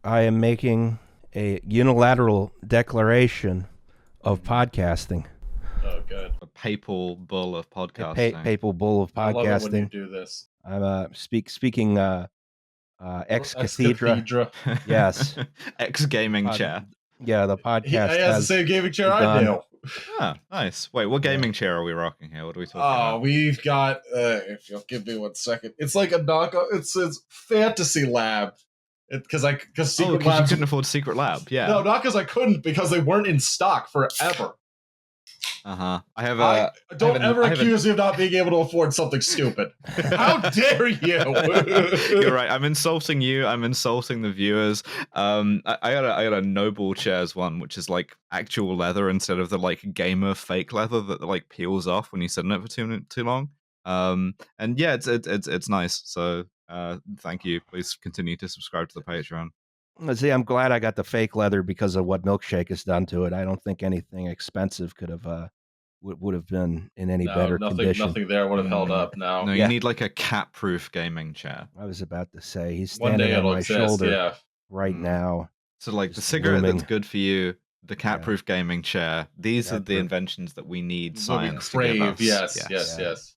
I am making a unilateral declaration of podcasting. Oh, good. A papal bull of A podcasting. papal bull of I love it when you podcasting. do this. I'm speaking ex cathedra. Yes. Ex gaming chair. Yeah, the podcast He has the same gaming chair I begun. do. Ah, nice. Wait, what gaming chair are we rocking here? What are we talking about? We've got. If you'll give me 1 second, it's like a knockoff. It says Fantasy Lab. Because Secret you Labs couldn't afford Secret Lab. Yeah. No, not because I couldn't, because they weren't in stock forever. I have a. Don't ever accuse me of not being able to afford something stupid. How dare you? You're right. I'm insulting you. I'm insulting the viewers. I got a Noble Chairs one, which is like actual leather instead of the like gamer fake leather that like peels off when you sit in it for too long. And yeah, it's nice. So thank you. Please continue to subscribe to the Patreon. See, I'm glad I got the fake leather because of what Milkshake has done to it. I don't think anything expensive could have would have been in any better condition. Nothing there would have held up. No, you need like a cat-proof gaming chair. I was about to say he's One day standing on it'll my exist, shoulder yeah. right now. So like the Just cigarette looming. that's good for you, the cat-proof gaming chair. These are the Cat-proof. inventions that we need What we science to give crave. us. Yes.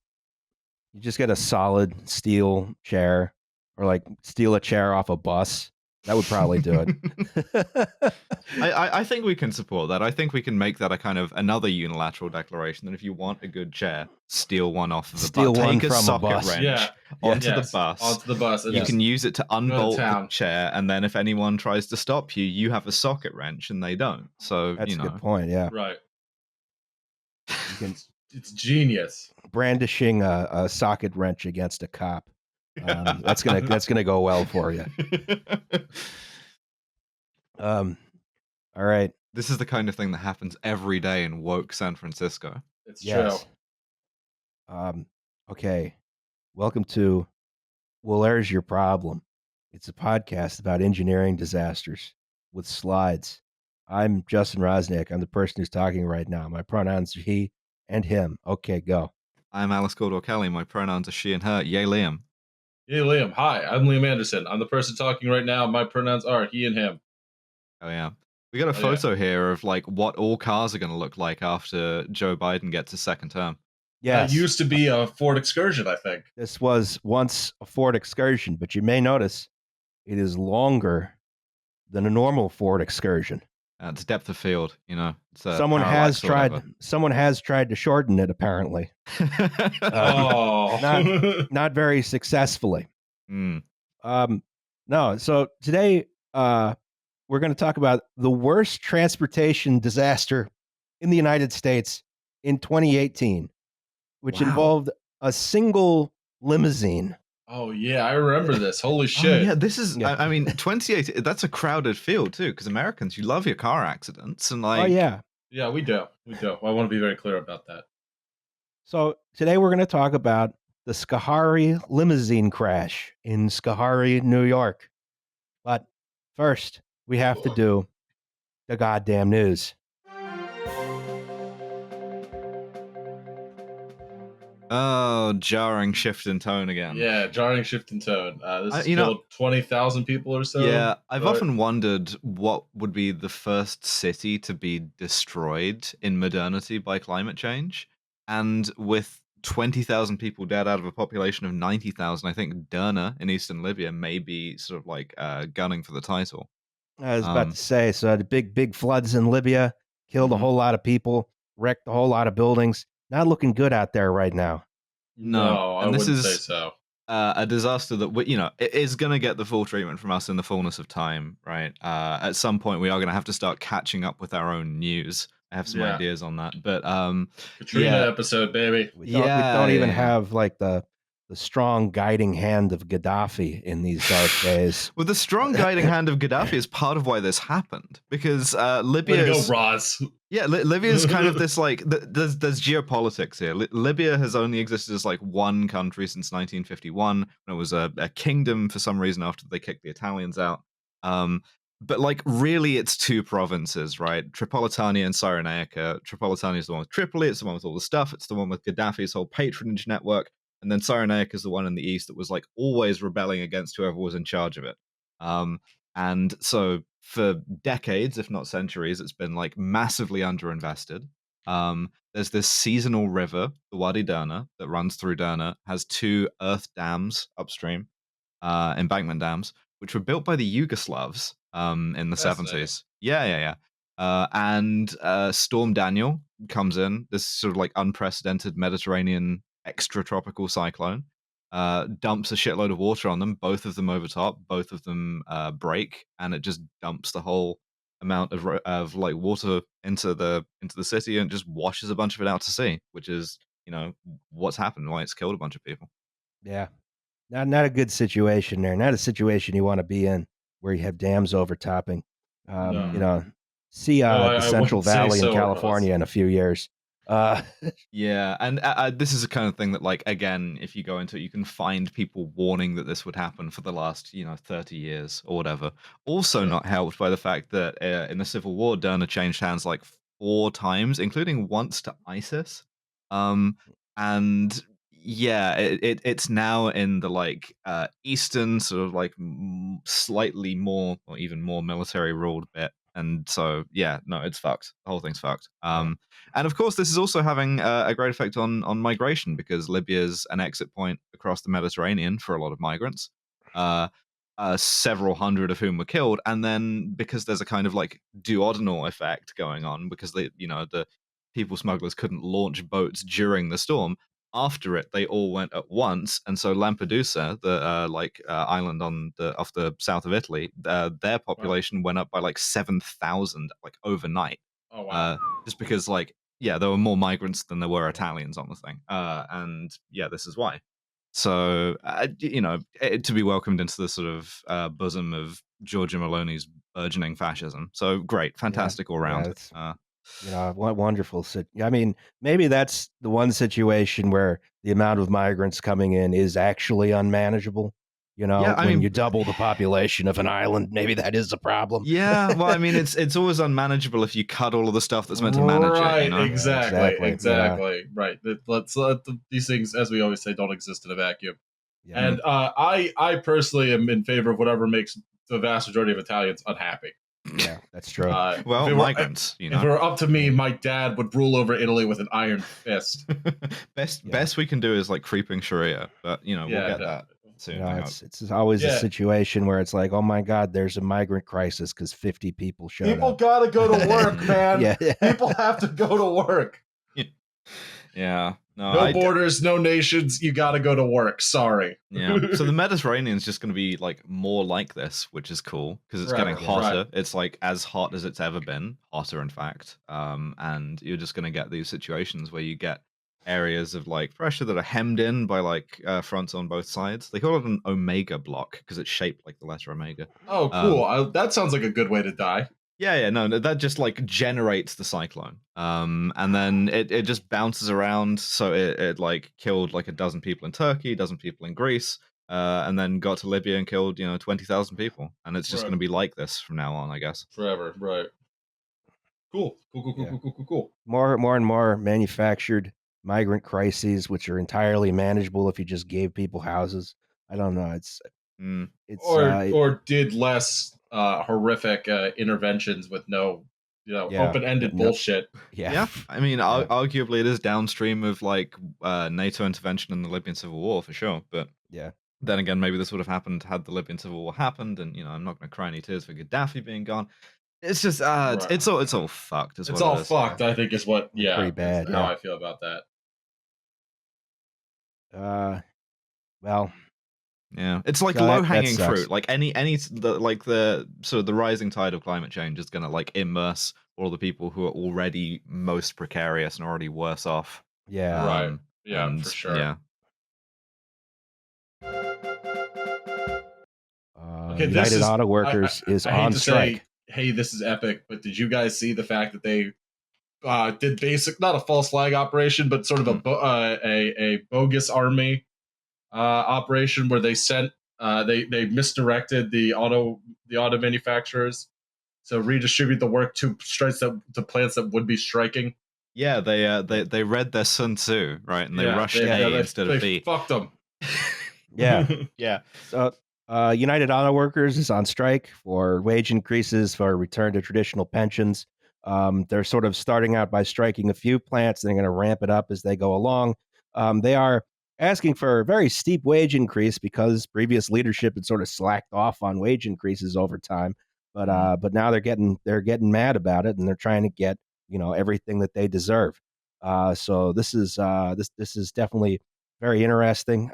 You just get a solid steel chair, or like steal a chair off a bus. That would probably do it. I think we can support that. I think we can make that a kind of another unilateral declaration that if you want a good chair, steal one off of the Steal bus. one Take a from a socket bus. wrench onto the bus. Onto the bus. And You just can use it to unbolt the town. chair, and then if anyone tries to stop you, you have a socket wrench, and they don't. So That's a good point. Yeah, right. you can It's genius. brandishing a socket wrench against a cop. That's gonna go well for you. All right. This is the kind of thing that happens every day in woke San Francisco. It's Yes. true. Okay. Welcome to Well, There's Your Problem. It's a podcast about engineering disasters with slides. I'm Justin Rosniak. I'm the person who's talking right now. My pronouns are he and him. Okay, go. I'm Alice Caldwell-Kelly. My pronouns are she and her. Yay, Liam. Hey, Liam. Hi, I'm Liam Anderson. I'm the person talking right now. My pronouns are he and him. Oh, yeah. We got a photo here of like what all cars are going to look like after Joe Biden gets his second term. Yes. It used to be a Ford Excursion, I think. This was once a Ford Excursion, but you may notice it is longer than a normal Ford Excursion. It's depth of field, you know. It's Someone has tried to shorten it, apparently. Not very successfully. Mm. No. So today we're going to talk about the worst transportation disaster in the United States in 2018, which involved a single limousine. Oh, yeah, I remember this. Holy shit. Yeah, this is, I mean, 2018, that's a crowded field, too, because Americans, you love your car accidents. And like, oh, yeah. Yeah, we do. I want to be very clear about that. So today we're going to talk about the Schoharie limousine crash in Schoharie, New York. But first, we have to do the goddamn news. Oh, jarring shift in tone again. Yeah, jarring shift in tone. This has you know- killed 20,000 people or so. Yeah, I've right? often wondered what would be the first city to be destroyed in modernity by climate change. And with 20,000 people dead out of a population of 90,000, I think Derna in eastern Libya may be sort of like gunning for the title. I was about to say, so the big floods in Libya killed a whole lot of people, wrecked a whole lot of buildings. Not looking good out there right now. No, and I this wouldn't is say so. A disaster that it is going to get the full treatment from us in the fullness of time, right? At some point, we are going to have to start catching up with our own news. I have some ideas on that, but Katrina episode, baby. We don't even have like the strong guiding hand of Gaddafi in these dark days. Well, the strong guiding hand of Gaddafi is part of why this happened, because Libya. Way to go, Roz. Yeah, Libya is kind of this like there's geopolitics here. Libya has only existed as like one country since 1951, when it was a kingdom for some reason after they kicked the Italians out. But like really, it's two provinces, right? Tripolitania and Cyrenaica. Tripolitania is the one with Tripoli. It's the one with all the stuff. It's the one with Gaddafi's whole patronage network. And then Cyrenaica is the one in the east that was like always rebelling against whoever was in charge of it. And so for decades, if not centuries, it's been like massively underinvested. There's this seasonal river, the Wadi Derna, that runs through Derna, has 2 earth dams upstream, embankment dams, which were built by the Yugoslavs in the Fascinating. 70s. Yeah. And Storm Daniel comes in, this sort of like unprecedented Mediterranean extratropical cyclone, dumps a shitload of water on them, both of them over top, both of them break, and it just dumps the whole amount of like water into the city and just washes a bunch of it out to sea, which is what's happened, why it's killed a bunch of people. Yeah. Not a good situation there. Not a situation you want to be in where you have dams overtopping. No. You know, see No, the I Central wouldn't say Valley in so, Ross. California in a few years. Yeah, and this is the kind of thing that, like, again, if you go into it, you can find people warning that this would happen for the last, 30 years or whatever. Also, Yeah. not helped by the fact that in the Civil War, Derna changed hands like 4 times, including once to ISIS. And yeah, it's now in the like eastern sort of like slightly more or even more military ruled bit. And so, yeah, no, it's fucked. The whole thing's fucked. And of course, this is also having a great effect on migration because Libya's an exit point across the Mediterranean for a lot of migrants. Several hundred of whom were killed, and then because there's a kind of like duodenal effect going on because the people smugglers couldn't launch boats during the storm. After it, they all went at once, and so Lampedusa, the island off the south of Italy, their population went up by like 7,000 like overnight. Oh wow. Just because there were more migrants than there were Italians on the thing, and yeah, this is why. So to be welcomed into the sort of bosom of Giorgia Meloni's burgeoning fascism. So great, fantastic all round. It's, what wonderful. I mean, maybe that's the one situation where the amount of migrants coming in is actually unmanageable. When you double the population of an island, maybe that is a problem. Yeah, well, I mean, it's always unmanageable if you cut all of the stuff that's meant to manage it. Exactly. Right. Let's let these things, as we always say, don't exist in a vacuum. Yeah. And I personally am in favor of whatever makes the vast majority of Italians unhappy. Yeah, that's true. Well, migrants, If it were up to me, my dad would rule over Italy with an iron fist. Best we can do is like creeping Sharia, but we'll get that soon. It's always a situation where it's like, oh my God, there's a migrant crisis because 50 people showed People up. gotta go to work, man. People have to go to work. Yeah. No borders, no nations. You got to go to work. Sorry. Yeah. So the Mediterranean is just going to be like more like this, which is cool because it's getting hotter. Right. It's like as hot as it's ever been, hotter in fact. And you're just going to get these situations where you get areas of like pressure that are hemmed in by like fronts on both sides. They call it an omega block because it's shaped like the letter omega. Oh, cool. That sounds like a good way to die. Yeah, no, that just like generates the cyclone, and then it just bounces around. So it like killed like a dozen people in Turkey, a dozen people in Greece, and then got to Libya and killed 20,000 people, and it's just going to be like this from now on, I guess. Forever, right? Cool. More and more manufactured migrant crises, which are entirely manageable if you just gave people houses. I don't know. It's or did less horrific interventions with no open-ended bullshit. Yeah. I mean, arguably it is downstream of like NATO intervention in the Libyan civil war for sure, but then again, maybe this would have happened had the Libyan civil war happened, and I'm not going to cry any tears for Gaddafi being gone. It's just it's all fucked. It's all fucked. I think is what pretty bad. How I feel about that. Well. Yeah, it's like low-hanging fruit. Like the sort of the rising tide of climate change is going to like immerse all the people who are already most precarious and already worse off. Yeah, right. Yeah, for sure. Yeah. United Auto Workers is on strike. Hey, this is epic. But did you guys see the fact that they did not a false flag operation, but sort of a bogus army operation where they sent they misdirected the auto manufacturers, so redistribute the work to plants that would be striking. Yeah, they read their Sun Tzu, right, and they rushed A instead of B. Fucked them. Yeah. Yeah. So United Auto Workers is on strike for wage increases, for return to traditional pensions. They're sort of starting out by striking a few plants. They're going to ramp it up as they go along. They are asking for a very steep wage increase because previous leadership had sort of slacked off on wage increases over time. But now they're getting mad about it, and they're trying to get everything that they deserve. So this is definitely very interesting.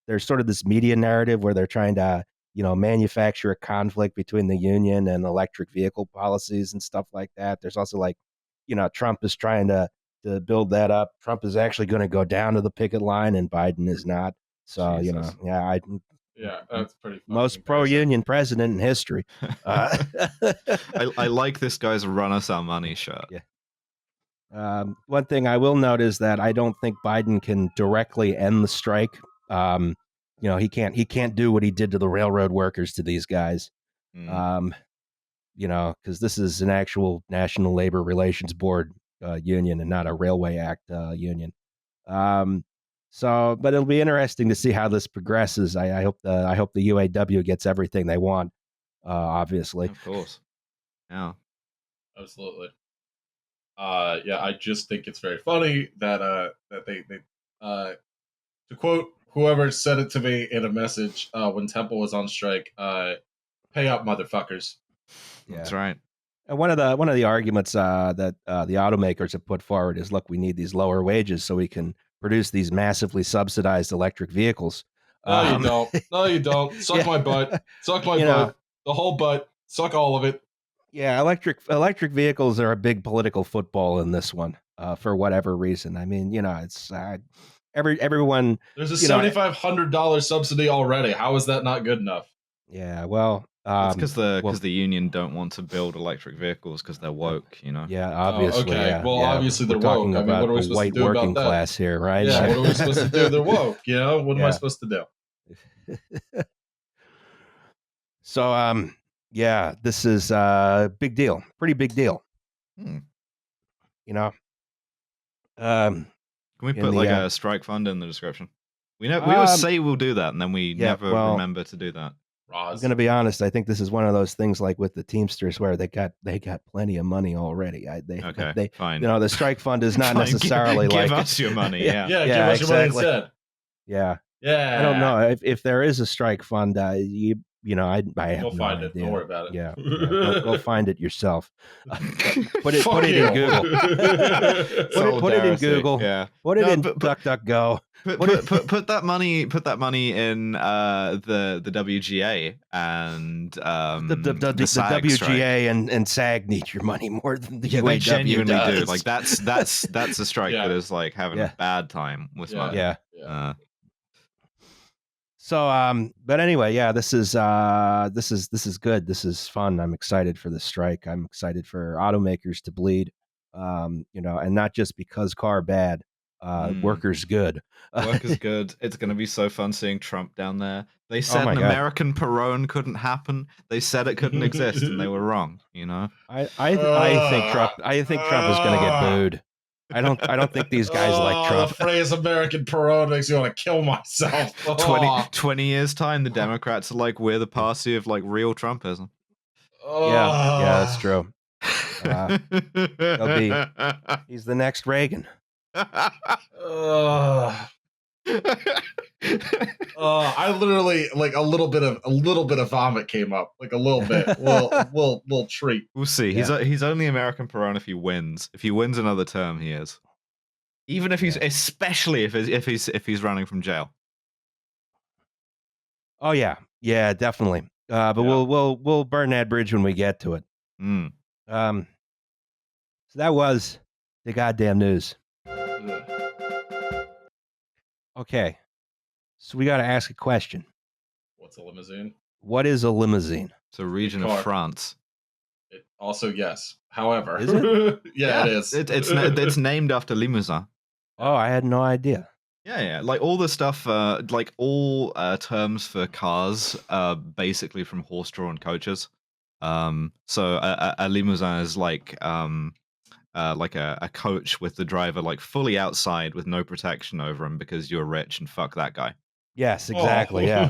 There's sort of this media narrative where they're trying to manufacture a conflict between the union and electric vehicle policies and stuff like that. There's also Trump is trying to build that up. Trump is actually going to go down to the picket line, and Biden is not. So Jesus. Yeah, that's pretty funny. Most pro-union president in history. I like this guy's "Run Us Our Money" shirt. Yeah. One thing I will note is that I don't think Biden can directly end the strike. He can't do what he did to the railroad workers to these guys. Because this is an actual National Labor Relations Board union and not a Railway Act union. But it'll be interesting to see how this progresses. I hope the UAW gets everything they want. Obviously, of course, yeah, absolutely. I just think it's very funny that they to quote whoever said it to me in a message when Temple was on strike, pay up, motherfuckers. Yeah. That's right. And one of the arguments that the automakers have put forward is, look, we need these lower wages so we can produce these massively subsidized electric vehicles. No, you don't. No, you don't. Suck my butt. Suck my butt. The whole butt. Suck all of it. Yeah, electric vehicles are a big political football in this one, for whatever reason. I mean, it's everyone. There's a $7,500 subsidy already. How is that not good enough? Yeah, well, it's because the union don't want to build electric vehicles because they're woke. Yeah, obviously. Oh, okay. Yeah, well, obviously they're woke. Talking about what are we the supposed white to do working about that? class here, right? Yeah, what are we supposed to do? They're woke. What am I supposed to do? So, this is a big deal. Pretty big deal. Can we put a strike fund in the description? We always say we'll do that, and then we never remember to do that. I'm going to be honest. I think this is one of those things like with the Teamsters where they got plenty of money already. Fine. The strike fund is not necessarily give us your money. Yeah, give us your money instead. Yeah. Yeah. I don't know if there is a strike fund. I have Go find it. idea. Don't worry about it. Yeah. Go find it yourself. Put it in Google. put it in Google. Yeah. Put it in DuckDuckGo. Put that money in the WGA and the SAG WGA strike. and SAG need your money more than the UAW they genuinely does. do. Like that's a strike that is like having a bad time with money. Yeah. So, but anyway, this is good. This is fun. I'm excited for the strike. I'm excited for automakers to bleed. And not just because car bad. Workers good. Workers good. It's going to be so fun seeing Trump down there. They said an American Perón couldn't happen. They said it couldn't exist, and they were wrong. I think Trump. I think Trump is going to get booed. I don't think these guys like Trump. The phrase American Perón makes me want to kill myself. 20 years time, the Democrats are like, we're the party of like real Trumpism. Yeah, that's true. He's the next Reagan. I literally like a little bit of vomit came up, like a little bit, little treat. We'll see. Yeah. He's only American Perón if he wins. If he wins another term, he is. Even if he's, especially if he's running from jail. Oh yeah, definitely. But we'll burn that bridge when we get to it. So that was the goddamn news. Okay, so we got to ask a question. What's a limousine? What is a limousine? It's a region of France. Also, yes. However, is it? Yeah, it is. It's named after Limousin. Oh, I had no idea. Yeah. Like all the stuff, like all terms for cars are basically from horse-drawn coaches. So a Limousin is like a coach with the driver like fully outside with no protection over him because you're rich and fuck that guy. Yes, exactly. Yeah.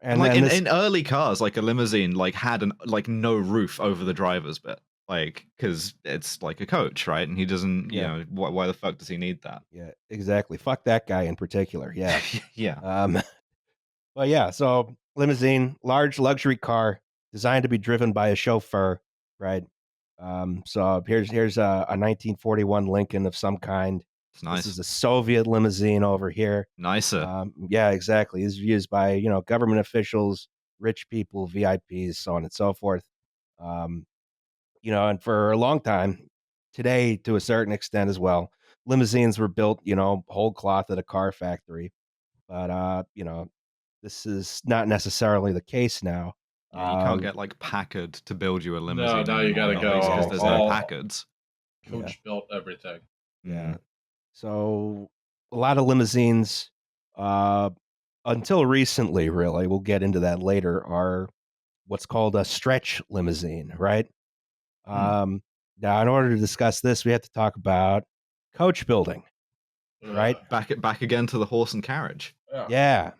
And like in early cars, like a limousine, like had no roof over the driver's bit, like because it's like a coach, right? And he doesn't, you know, why the fuck does he need that? Yeah, exactly. Fuck that guy in particular. Yeah. Yeah. Well, yeah. So limousine, large luxury car designed to be driven by a chauffeur, right? So here's a 1941 Lincoln of some kind. It's nice. This is a Soviet limousine over here. Nicer. Yeah, exactly. This is used by government officials, rich people, VIPs, so on and so forth. And for a long time, today to a certain extent as well, limousines were built, whole cloth at a car factory. But this is not necessarily the case now. Yeah, you can't get like Packard to build you a limousine. No, you gotta go. Because there's no Packards. Coach built everything. Yeah. So a lot of limousines, until recently, really, we'll get into that later, are what's called a stretch limousine, right? Now, in order to discuss this, we have to talk about coach building, right? Back again to the horse and carriage. Yeah.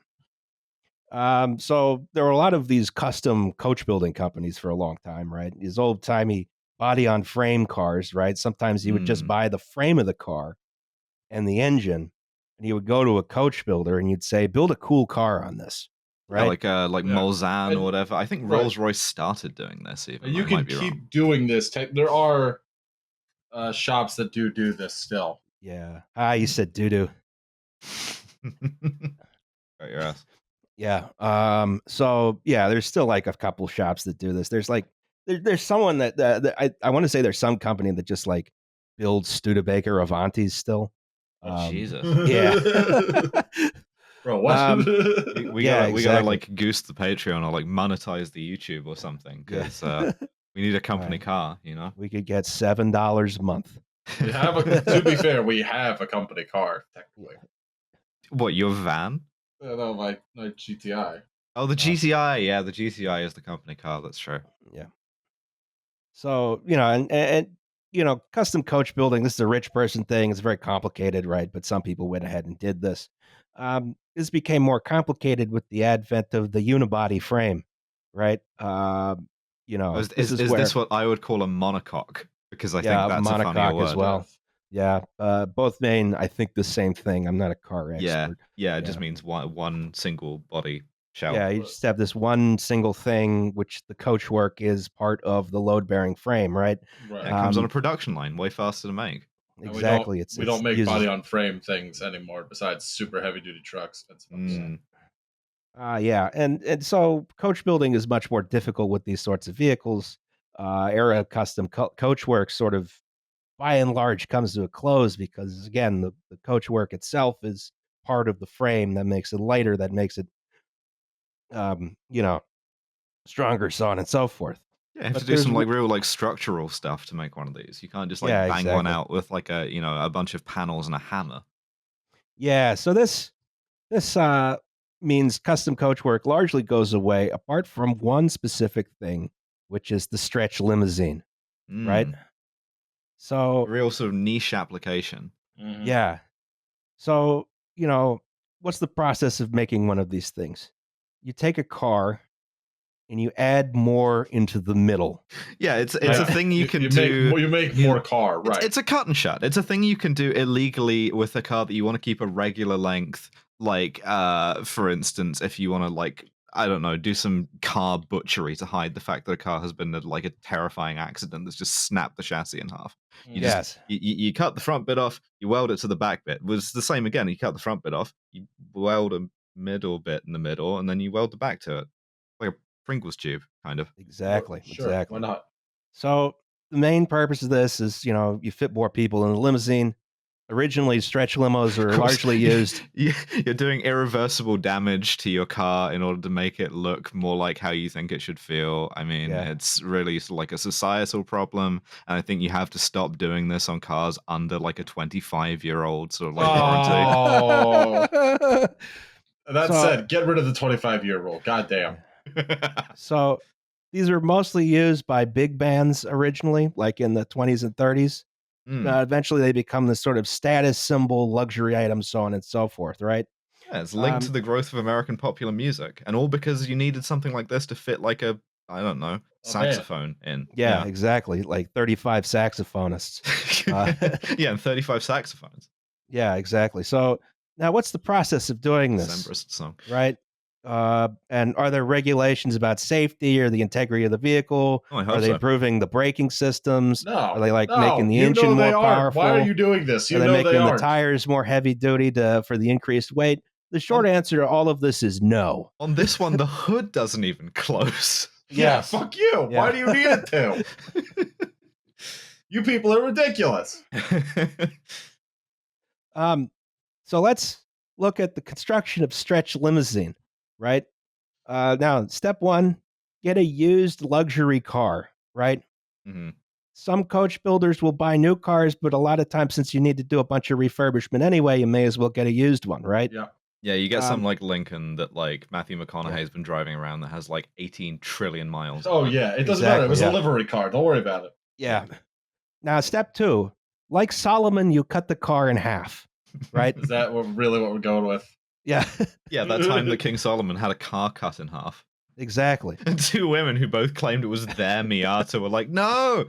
So there were a lot of these custom coach building companies for a long time, right? These old timey body on frame cars, right? Sometimes you would just buy the frame of the car and the engine, and you would go to a coach builder and you'd say, build a cool car on this. Right. Yeah, like Mulsanne or whatever. I think Rolls-Royce started doing this even. You can keep doing this. There are shops that do this still. Yeah. You said doo-doo. Got your ass. Yeah. So yeah, there's still like a couple shops that do this. There's like there's someone that I want to say there's some company that just like builds Studebaker Avantis still. Jesus. Yeah. Bro, what? we gotta like goose the Patreon or like monetize the YouTube or something because we need a company car. We could get $7 a month. To be fair, we have a company car technically. What, your van? No, my GTI. Oh, the GTI. Yeah, the GTI is the company car. That's true. Yeah. So and custom coach building. This is a rich person thing. It's very complicated, right? But some people went ahead and did this. This became more complicated with the advent of the unibody frame, right? Is this what I would call a monocoque? Because I think that's a funnier word. As well. Yeah, both mean I think the same thing. I'm not a car expert. Yeah, it just means one single body shell. Yeah, you just have this one single thing, which the coach work is part of the load-bearing frame, right? Right. It comes on a production line, way faster to make. Exactly. We don't make body on frame things anymore, besides super heavy duty trucks. Yeah, and so coach building is much more difficult with these sorts of vehicles. Era custom coach work sort of, by and large, comes to a close because again, the coach work itself is part of the frame that makes it lighter, that makes it, stronger, so on and so forth. Yeah, you have to do some like real like structural stuff to make one of these. You can't just like bang one out with like a bunch of panels and a hammer. Yeah, so this means custom coach work largely goes away apart from one specific thing, which is the stretch limousine, right? So real sort of niche application. Yeah. So, what's the process of making one of these things? You take a car and you add more into the middle. Yeah, it's a thing you can do. You make more car, right? It's a cut and shut. It's a thing you can do illegally with a car that you want to keep a regular length. Like, for instance, if you want to like, I don't know, do some car butchery to hide the fact that a car has been like a terrifying accident that's just snapped the chassis in half. You cut the front bit off, you weld it to the back bit. It was the same again. You cut the front bit off, you weld a middle bit in the middle, and then you weld the back to it. Like a Pringles tube, kind of. Exactly. Sure, exactly. Why not? So the main purpose of this is, you fit more people in the limousine. Originally, stretch limos are largely used. You're doing irreversible damage to your car in order to make it look more like how you think it should feel. I mean, it's really like a societal problem, and I think you have to stop doing this on cars under like a 25-year-old sort of like warranty. That said, get rid of the 25-year rule. God damn. So these are mostly used by big bands originally, like in the 20s and 30s. Eventually, they become this sort of status symbol, luxury item, so on and so forth, right? Yeah, it's linked to the growth of American popular music, and all because you needed something like this to fit like a, I don't know, saxophone in. Yeah, exactly. Like 35 saxophonists. Yeah, and 35 saxophones. Yeah, exactly. So now what's the process of doing this? Decemberist song. Right? And are there regulations about safety or the integrity of the vehicle? Oh, I hope Are they so. improving the braking systems? No. Are they making the engine know more they aren't. powerful? Why are you doing this? You are they know making they the aren't. tires more heavy duty for the increased weight? The short answer to all of this is no. On this one, the hood doesn't even close. Yeah, fuck you. Yeah. Why do you need it to? You people are ridiculous. So let's look at the construction of stretch limousine, right? Now, step one, get a used luxury car, right? Mm-hmm. Some coach builders will buy new cars, but a lot of times, since you need to do a bunch of refurbishment anyway, you may as well get a used one, right? Yeah. Yeah, you get some like Lincoln that like Matthew McConaughey's been driving around that has like 18 trillion miles. Oh, yeah. It doesn't matter. It was a livery car. Don't worry about it. Yeah. Now, step two, like Solomon, you cut the car in half, right? Is that really what we're going with? Yeah. Yeah, that time that King Solomon had a car cut in half. Exactly. And two women who both claimed it was their Miata were like, no!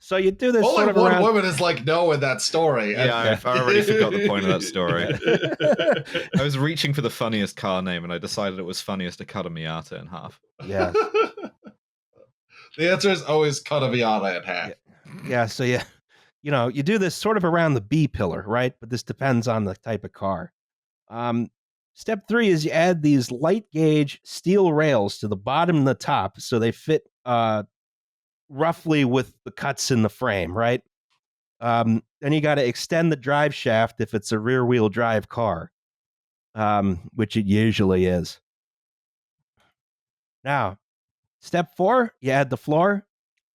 So you do this Only sort of one around... woman is like no in that story. Yeah, I already forgot the point of that story. I was reaching for the funniest car name, and I decided it was funniest to cut a Miata in half. Yeah. The answer is always cut a Miata in half. Yeah, so you do this sort of around the B pillar, right? But this depends on the type of car. Step three is you add these light gauge steel rails to the bottom and the top so they fit roughly with the cuts in the frame, right? Then you got to extend the drive shaft if it's a rear wheel drive car, which it usually is. Now, step four, you add the floor.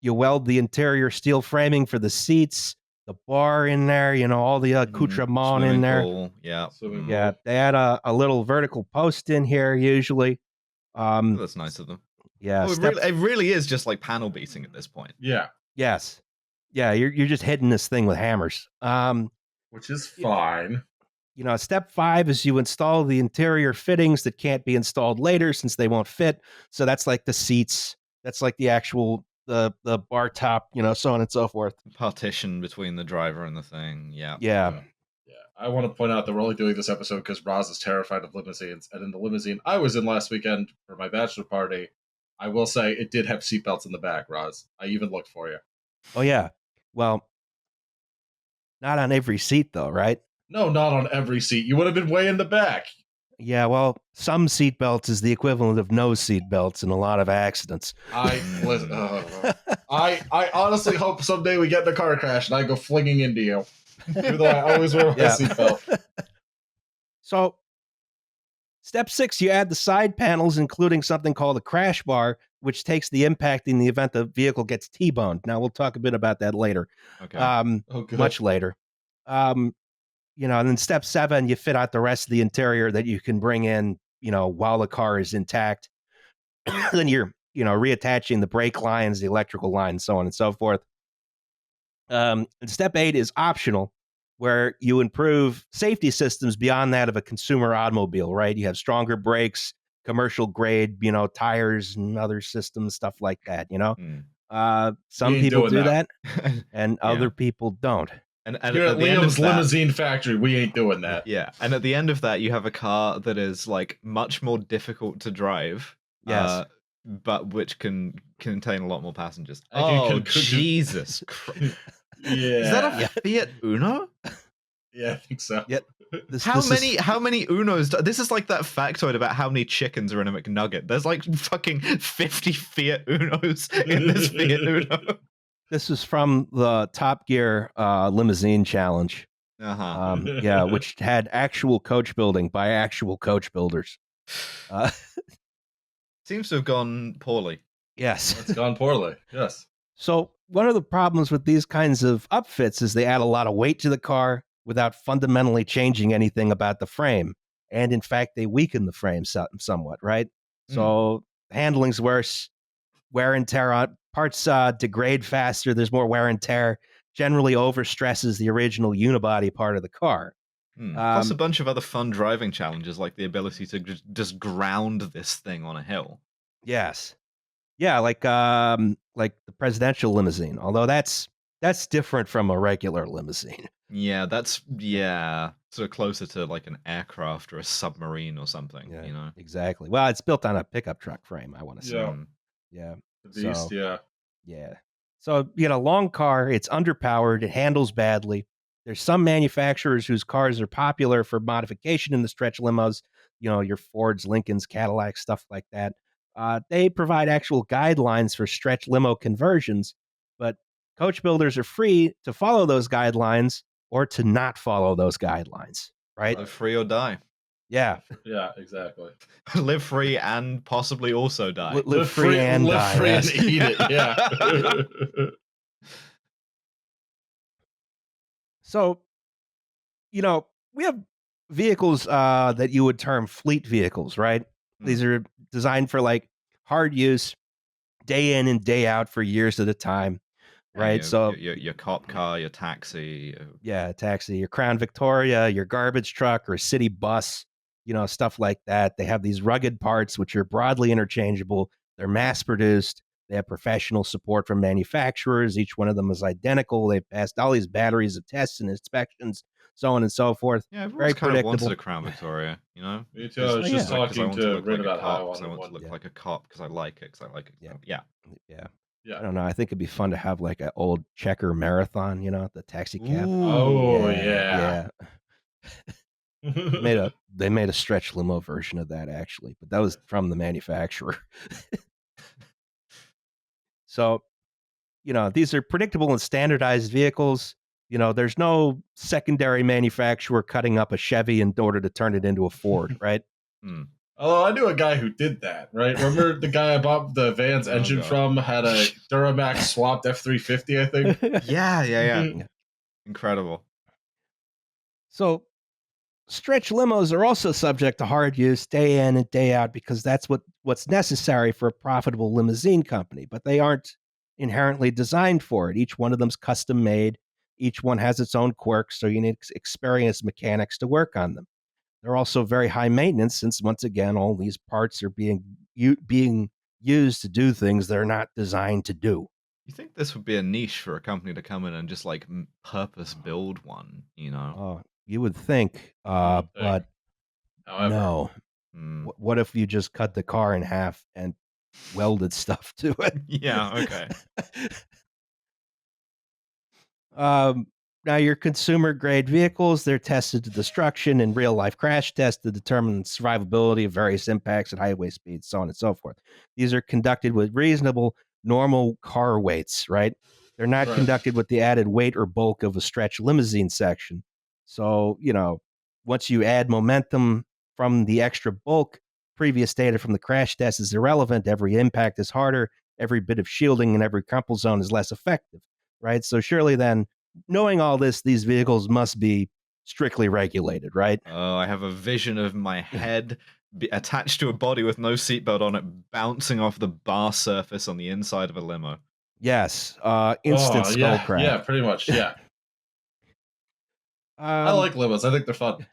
You weld the interior steel framing for the seats, the bar in there, all the accoutrement in there. Pool. Yeah. Yeah, they add a little vertical post in here usually. That's nice of them. Yeah, it really is just like panel beating at this point. Yeah. Yes. Yeah, you're just hitting this thing with hammers. Which is fine. Step five is you install the interior fittings that can't be installed later since they won't fit. So that's like the seats. That's like the actual the bar top, so on and so forth. Partition between the driver and the thing. Yeah. Yeah. I want to point out that we're only doing this episode because Roz is terrified of limousines. And in the limousine I was in last weekend for my bachelor party, I will say it did have seatbelts in the back, Roz. I even looked for you. Oh, yeah. Well, not on every seat, though, right? No, not on every seat. You would have been way in the back. Yeah, well, some seat belts is the equivalent of no seat belts in a lot of accidents. I honestly hope someday we get in a car crash and I go flinging into you. Even though I always wear my seatbelt. So, step six, you add the side panels, including something called a crash bar, which takes the impact in the event the vehicle gets T-boned. Now, we'll talk a bit about that later. Okay. Much later. And then step seven, you fit out the rest of the interior that you can bring in, while the car is intact. Then you're, reattaching the brake lines, the electrical lines, so on and so forth. And step eight is optional, where you improve safety systems beyond that of a consumer automobile, right? You have stronger brakes, commercial grade, tires and other systems, stuff like that, Some people do that and other people don't. And here at Liam's Limousine Factory, we ain't doing that. Yeah, and at the end of that, you have a car that is like much more difficult to drive. Yes. But which can contain a lot more passengers. Jesus Christ. Yeah. Is that a Fiat Uno? Yeah, I think so. Yep. How many Unos? This is like that factoid about how many chickens are in a McNugget. There's like fucking 50 Fiat Unos in this Fiat Uno. This is from the Top Gear Limousine Challenge. Uh-huh. Which had actual coach building by actual coach builders. Seems to have gone poorly. Yes. It's gone poorly. Yes. So one of the problems with these kinds of upfits is they add a lot of weight to the car without fundamentally changing anything about the frame. And in fact, they weaken the frame somewhat, right? So handling's worse, wear and tear on parts degrade faster. There's more wear and tear, generally overstresses the original unibody part of the car. Plus a bunch of other fun driving challenges, like the ability to just ground this thing on a hill. Yes. Yeah, like the presidential limousine, although that's different from a regular limousine. Yeah, that's sort of closer to like an aircraft or a submarine or something, Yeah, you know? exactly. Well, it's built on a pickup truck frame, I wanna say. Yeah, Mm. Yeah. the beast. So, Yeah, yeah. So, long car, it's underpowered, it handles badly. There's some manufacturers whose cars are popular for modification in the stretch limos, your Fords, Lincolns, Cadillacs, stuff like that. They provide actual guidelines for stretch limo conversions, but coach builders are free to follow those guidelines or to not follow those guidelines, right? Live free or die. Yeah. yeah, exactly. Live free and possibly also die. Live free and live die. free Yes. and eat it. Yeah. So, we have vehicles that you would term fleet vehicles, right? These are designed for like hard use, day in and day out for years at a time, Yeah, right? So, your cop car, your taxi. yeah, taxi, your Crown Victoria, your garbage truck or a city bus, stuff like that. They have these rugged parts which are broadly interchangeable. They're mass produced. They have professional support from manufacturers. Each one of them is identical. They've passed all these batteries of tests and inspections, so on and so forth. Yeah, I've always Very kind of wanted predictable. a Crown Victoria, you know? Me too. I was Oh, just yeah. Because I talking want to to look Rin like a about how I cop, because I wanted want one. to look Yeah. like a cop, because I like it, because I like it. Yeah. Yeah. Yeah. Yeah. I don't know. I think it'd be fun to have like an old checker marathon, the taxi cab. Oh, Yeah. yeah. They made a stretch limo version of that actually, but that was from the manufacturer. So, these are predictable and standardized vehicles. There's no secondary manufacturer cutting up a Chevy in order to turn it into a Ford, right? Oh, I knew a guy who did that, right? Remember the guy I bought the van's engine God. from had a Duramax swapped F350, I think? Yeah. Incredible. So, stretch limos are also subject to hard use day in and day out because that's what's necessary for a profitable limousine company, but they aren't inherently designed for it. Each one of them's custom made. Each one has its own quirks, so you need experienced mechanics to work on them. They're also very high maintenance since, once again, all these parts are being used to do things they're not designed to do. You think this would be a niche for a company to come in and just like purpose build one, you know? You would think, but However, no. What if you just cut the car in half and welded stuff to it? Yeah, okay. Now, your consumer grade vehicles, they're tested to destruction and real life crash tests to determine survivability of various impacts at highway speeds, so on and so forth. These are conducted with reasonable, normal car weights, right? They're not conducted with the added weight or bulk of a stretch limousine section. So, once you add momentum from the extra bulk, previous data from the crash test is irrelevant. Every impact is harder. Every bit of shielding in every crumple zone is less effective, right? So surely then, knowing all this, these vehicles must be strictly regulated, right? Oh, I have a vision of my head attached to a body with no seatbelt on it, bouncing off the bar surface on the inside of a limo. Yes, instant skull crack. Yeah, pretty much. Yeah, I like limos. I think they're fun.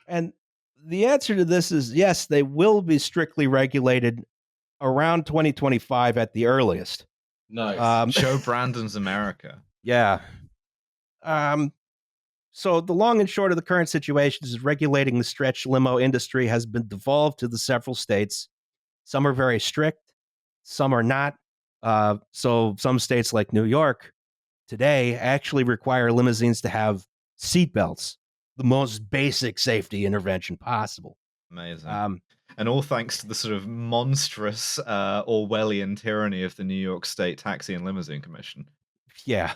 And the answer to this is yes, they will be strictly regulated around 2025 at the earliest. Nice. Show Brandon's America. Yeah. So the long and short of the current situation is regulating the stretch limo industry has been devolved to the several states. Some are very strict, some are not. So some states like New York today actually require limousines to have seatbelts, the most basic safety intervention possible. Amazing. And all thanks to the sort of monstrous Orwellian tyranny of the New York State Taxi and Limousine Commission. Yeah.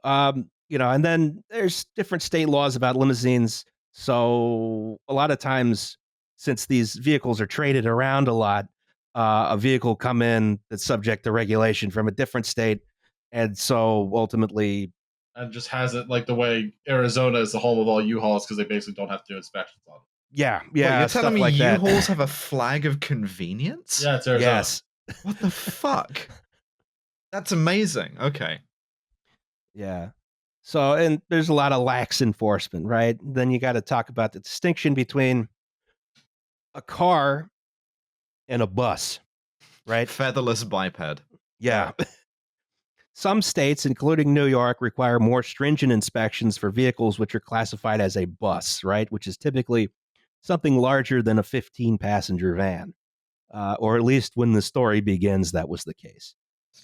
And then there's different state laws about limousines. So a lot of times, since these vehicles are traded around a lot, a vehicle come in that's subject to regulation from a different state. And so ultimately, and just has it like the way Arizona is the home of all U-Hauls because they basically don't have to do inspections on them. Yeah, What, you're stuff telling me like that. U-Hauls have a flag of convenience? Yeah, it's Arizona. Yes. What the fuck? That's amazing. Okay. Yeah. So, and there's a lot of lax enforcement, right? Then you got to talk about the distinction between a car and a bus, right? Featherless biped. Yeah. Some states, including New York, require more stringent inspections for vehicles which are classified as a bus, right? Which is typically something larger than a 15-passenger van. Or at least when the story begins, that was the case.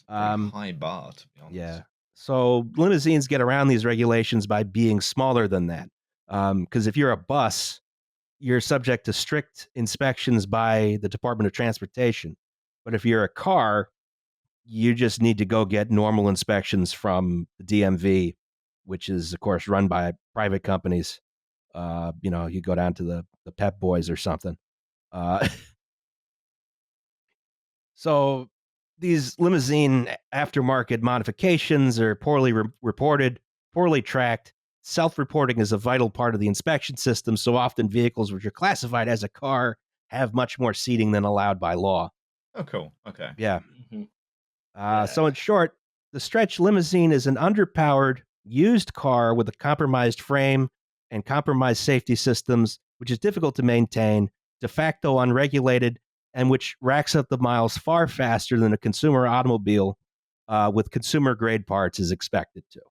Pretty high bar, to be honest. Yeah. So limousines get around these regulations by being smaller than that. Because if you're a bus, you're subject to strict inspections by the Department of Transportation. But if you're a car, you just need to go get normal inspections from the DMV, which is, of course, run by private companies. You go down to the Pep Boys or something. So these limousine aftermarket modifications are poorly reported, poorly tracked. Self-reporting is a vital part of the inspection system, so often vehicles which are classified as a car have much more seating than allowed by law. Oh, cool. Okay. Yeah. Yeah. So in short, the stretch limousine is an underpowered, used car with a compromised frame and compromised safety systems, which is difficult to maintain, de facto unregulated, and which racks up the miles far faster than a consumer automobile with consumer grade parts is expected to,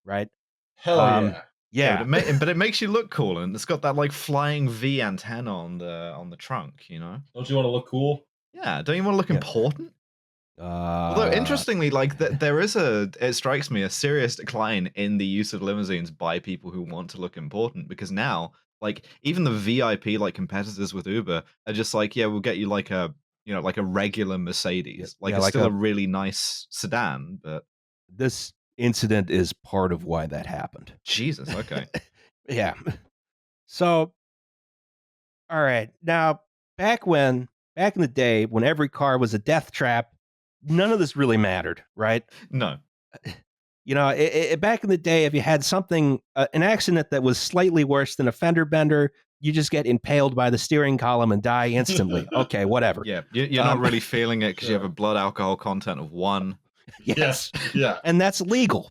right? Hell yeah. Yeah. But it makes you look cool, and it's got that like flying V antenna on the trunk, you know? Don't you want to look cool? Yeah, don't you want to look Yeah. important? Although interestingly, like there is it strikes me a serious decline in the use of limousines by people who want to look important, because now like even the VIP like competitors with Uber are just like, yeah, we'll get you like a like a regular Mercedes, like yeah, it's like still a- a really nice sedan, but this incident is part of why that happened. Jesus, okay. Yeah. So, all right. Now, back in the day, when every car was a death trap, none of this really mattered, right? No. Back in the day, if you had something, an accident that was slightly worse than a fender bender, you just get impaled by the steering column and die instantly. Okay, whatever. Yeah, you're not really feeling it because you have a blood alcohol content of 1. Yes. Yeah. And that's legal.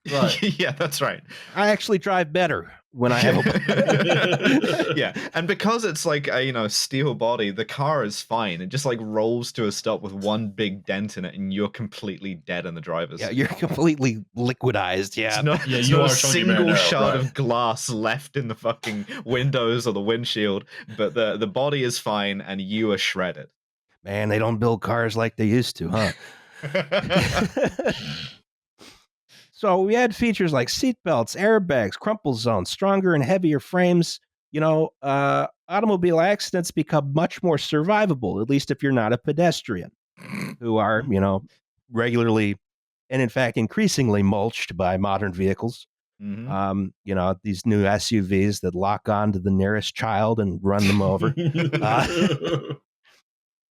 Right. Yeah, that's right. I actually drive better when I have a. Yeah, and because it's like a steel body, the car is fine. It just like rolls to a stop with one big dent in it, and you're completely dead in the driver's Yeah, seat. you're completely liquidized. Yeah. There's you not are a Tony single Manero, shard right. of glass left in the fucking windows or the windshield, but the body is fine, and you are shredded. Man, they don't build cars like they used to, huh? So we had features like seatbelts, airbags, crumple zones, stronger and heavier frames. Automobile accidents become much more survivable, at least if you're not a pedestrian, who are, regularly and in fact increasingly mulched by modern vehicles. Mhm. These new SUVs that lock on to the nearest child and run them over.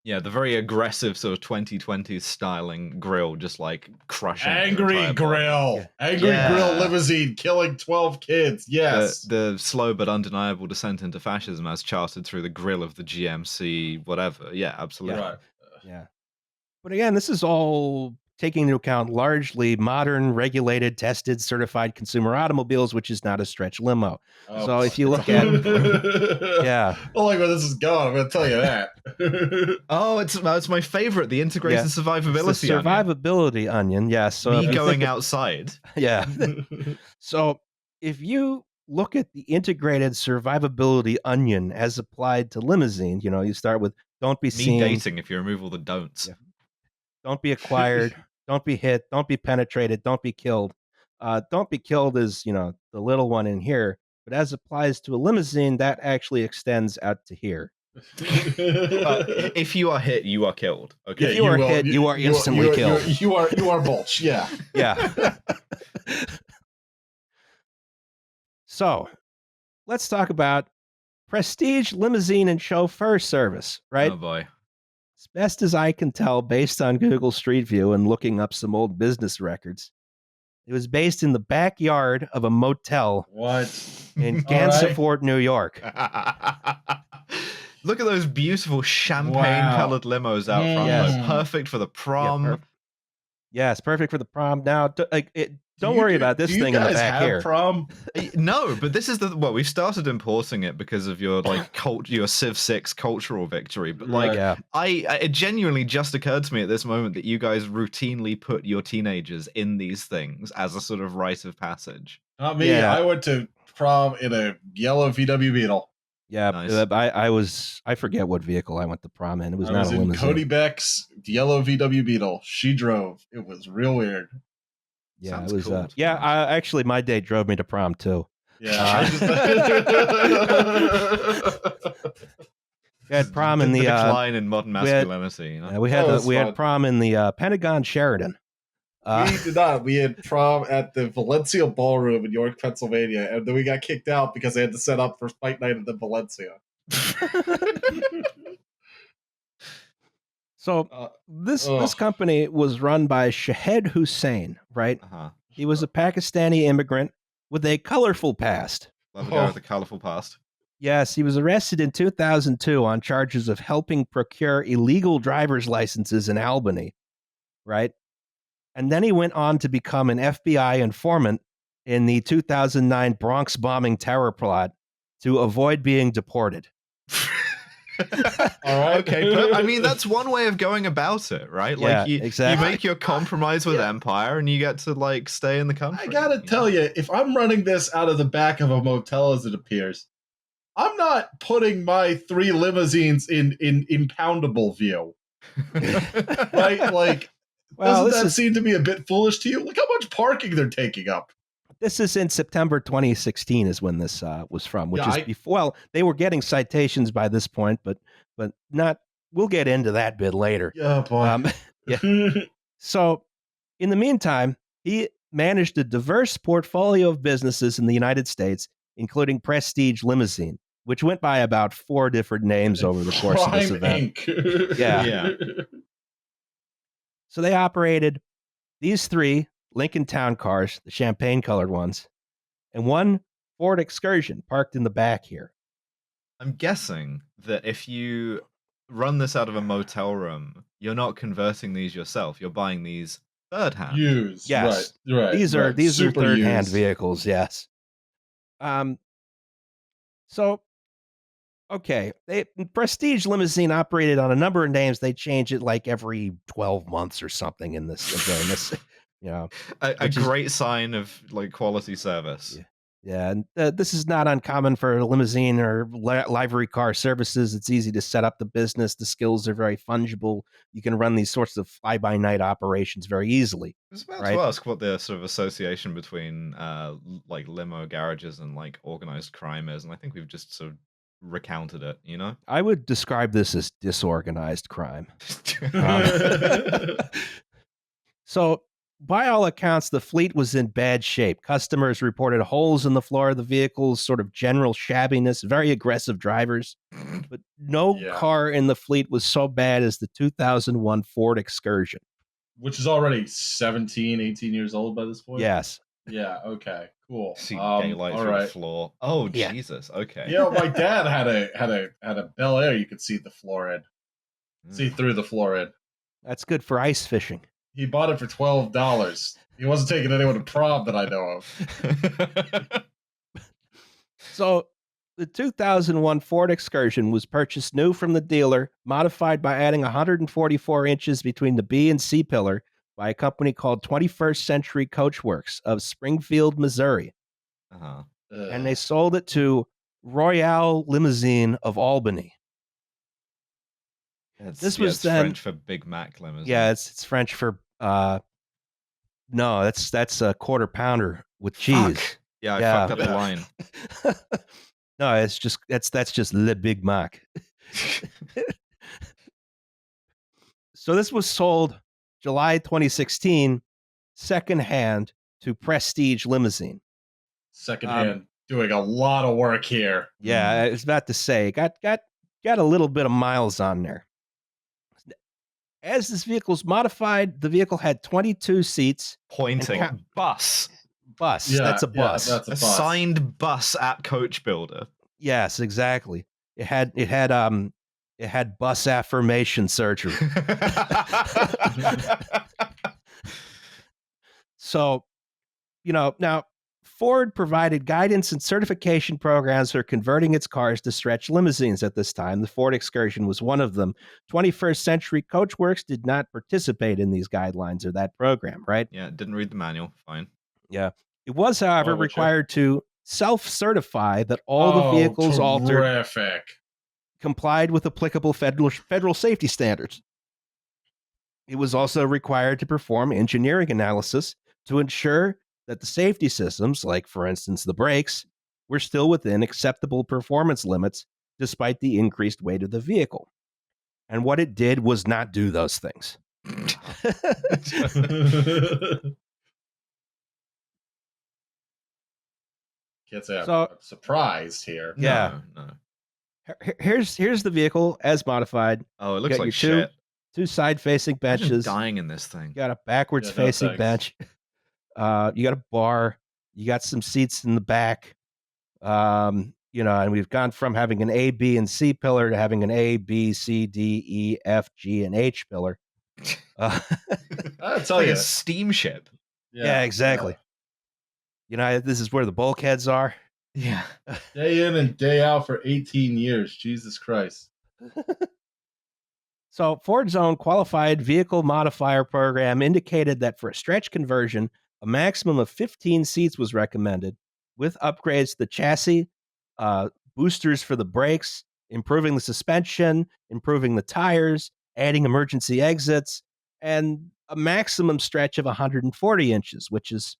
Yeah, the very aggressive sort of 2020s styling grill, just like crushing your Angry entire grill. Yeah. Angry Yeah. grill limousine killing 12 kids. Yes. The slow but undeniable descent into fascism as charted through the grill of the GMC, whatever. Yeah, absolutely. Right. Yeah. But again, this is all taking into account largely modern, regulated, tested, certified consumer automobiles, which is not a stretch limo. Oh, So if you boy. look at, yeah, I like where this is going. I'm going to tell you that. Oh, it's my favorite, the integrated Yeah, survivability it's the onion. survivability onion. Yeah. So Me if you going think outside. yeah. So if you look at the integrated survivability onion as applied to limousine, you start with don't be Me seen, dating if you remove all the don'ts. Yeah. Don't be acquired, don't be hit, don't be penetrated, don't be killed. Don't be killed is, the little one in here, but as applies to a limousine, that actually extends out to here. If you are hit, you are killed. Okay. If you are hit, you are instantly killed. You are mulch. Yeah. Yeah. So let's talk about prestige limousine and chauffeur service, right? Oh boy. As best as I can tell, based on Google Street View and looking up some old business records, it was based in the backyard of a motel What? in All right. Gansevoort, New York. Look at those beautiful champagne-colored limos out front. Yes. Though. Perfect for the prom. Yes, perfect for the prom. Now, Don't worry about this thing in the back have here. Prom? No, but this is we've started importing it because of your like your Civ 6 cultural victory. But like, Yeah. it genuinely just occurred to me at this moment that you guys routinely put your teenagers in these things as a sort of rite of passage. Not me. Yeah. I went to prom in a yellow VW Beetle. Yeah, Nice. I forget what vehicle I went to prom in. It was I not was a in limousine. Cody Beck's yellow VW Beetle. She drove. It was real weird. Yeah, Sounds it was. cool, Actually, my date drove me to prom too. Yeah. We had prom in the decline in modern masculinity. You know? we had prom in the Pentagon Sheraton. We did not. We had prom at the Valencia Ballroom in York, Pennsylvania, and then we got kicked out because they had to set up for fight night at the Valencia. So this company was run by Shahed Hussein, right? He was a Pakistani immigrant with a colorful past. Love a guy with a colorful past. Yes, he was arrested in 2002 on charges of helping procure illegal driver's licenses in Albany, right? And then he went on to become an FBI informant in the 2009 Bronx bombing terror plot to avoid being deported. All right. Okay, but I mean that's one way of going about it, right? Yeah, like you exactly. make your compromise with Empire, and you get to like stay in the country. I gotta tell you, if I'm running this out of the back of a motel, as it appears, I'm not putting my 3 limousines in impoundable view. Right? Like, doesn't that seem to be a bit foolish to you? Look how much parking they're taking up. This is in September 2016 is when this was from, which is before. Well, they were getting citations by this point, but not. We'll get into that bit later. Yeah, boy. So, in the meantime, he managed a diverse portfolio of businesses in the United States, including Prestige Limousine, which went by about 4 different names over the course of this event. Inc. Yeah. So they operated these 3 Lincoln Town cars, the champagne-colored ones, and 1 Ford Excursion parked in the back here. I'm guessing that if you run this out of a motel room, you're not converting these yourself. You're buying these third-hand. Used. Yes. Right. These are Super third-hand used. vehicles, yes. So, okay. Prestige Limousine operated on a number of names. They change it like every 12 months or something in this. During this, you know, a great sign of like quality service. Yeah, and this is not uncommon for limousine or livery car services. It's easy to set up the business. The skills are very fungible. You can run these sorts of fly-by-night operations very easily. I was about to ask what the sort of association between like limo garages and like organized crime is, and I think we've just sort of recounted it, you know? I would describe this as disorganized crime. So, by all accounts, the fleet was in bad shape. Customers reported holes in the floor of the vehicles, sort of general shabbiness, very aggressive drivers. But no car in the fleet was so bad as the 2001 Ford Excursion. Which is already 17, 18 years old by this point? Yes. Yeah, okay, cool. See daylight through the floor. Oh, yeah. Jesus, okay. Yeah, my dad had a Bel Air you could see the floor in. See through the floor in. That's good for ice fishing. He bought it for $12. He wasn't taking anyone to prom that I know of. So, the 2001 Ford Excursion was purchased new from the dealer, modified by adding 144 inches between the B and C pillar by a company called 21st Century Coachworks of Springfield, Missouri. And they sold it to Royale Limousine of Albany. This was then French for Big Mac limousine. Yeah, it's French for no, that's a quarter pounder with cheese. Fuck. Yeah, I fucked up the line. No, it's just that's just Le Big Mac. So this was sold July 2016, secondhand to Prestige Limousine. Secondhand, doing a lot of work here. Yeah, I was about to say, got a little bit of miles on there. As this vehicle's modified, the vehicle had 22 seats. Pointing. Bus. Yeah, that's a bus. Yeah, that's a bus. Signed bus at Coachbuilder. Yes, exactly. It had bus affirmation surgery. So now Ford provided guidance and certification programs for converting its cars to stretch limousines at this time. The Ford Excursion was one of them. 21st Century Coachworks did not participate in these guidelines or that program, right? Yeah, didn't read the manual. Fine. Yeah. It was, however, Why would you? required to self-certify that all the vehicles altered Terrific. complied with applicable federal safety standards. It was also required to perform engineering analysis to ensure that the safety systems, like for instance the brakes, were still within acceptable performance limits despite the increased weight of the vehicle. And what it did was not do those things. Can't say So- I'm surprised here. Yeah. No. Here's the vehicle as modified. Oh, it You looks got like your shit. two side-facing Imagine benches. dying in this thing. You got a backwards Yeah, no, facing thanks. bench. You got a bar. You got some seats in the back. And we've gone from having an A, B, and C pillar to having an A, B, C, D, E, F, G, and H pillar. I'll It's tell like you. a steamship. Yeah, exactly. This is where the bulkheads are. Yeah. Day in and day out for 18 years. Jesus Christ. So Ford's own qualified vehicle modifier program indicated that for a stretch conversion, a maximum of 15 seats was recommended, with upgrades to the chassis, boosters for the brakes, improving the suspension, improving the tires, adding emergency exits, and a maximum stretch of 140 inches, which is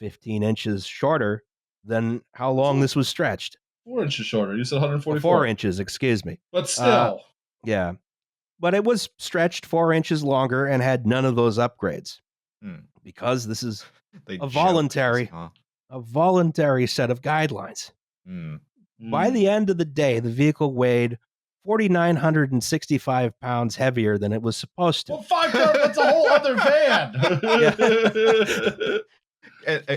15 inches shorter than how long this was stretched. 4 inches shorter. You said 144. 4 inches, excuse me. But still. Yeah. But it was stretched 4 inches longer and had none of those upgrades because this is They a voluntary set of guidelines. By the end of the day, the vehicle weighed 4,965 pounds heavier than it was supposed to. Well, fuck, that's a whole other van.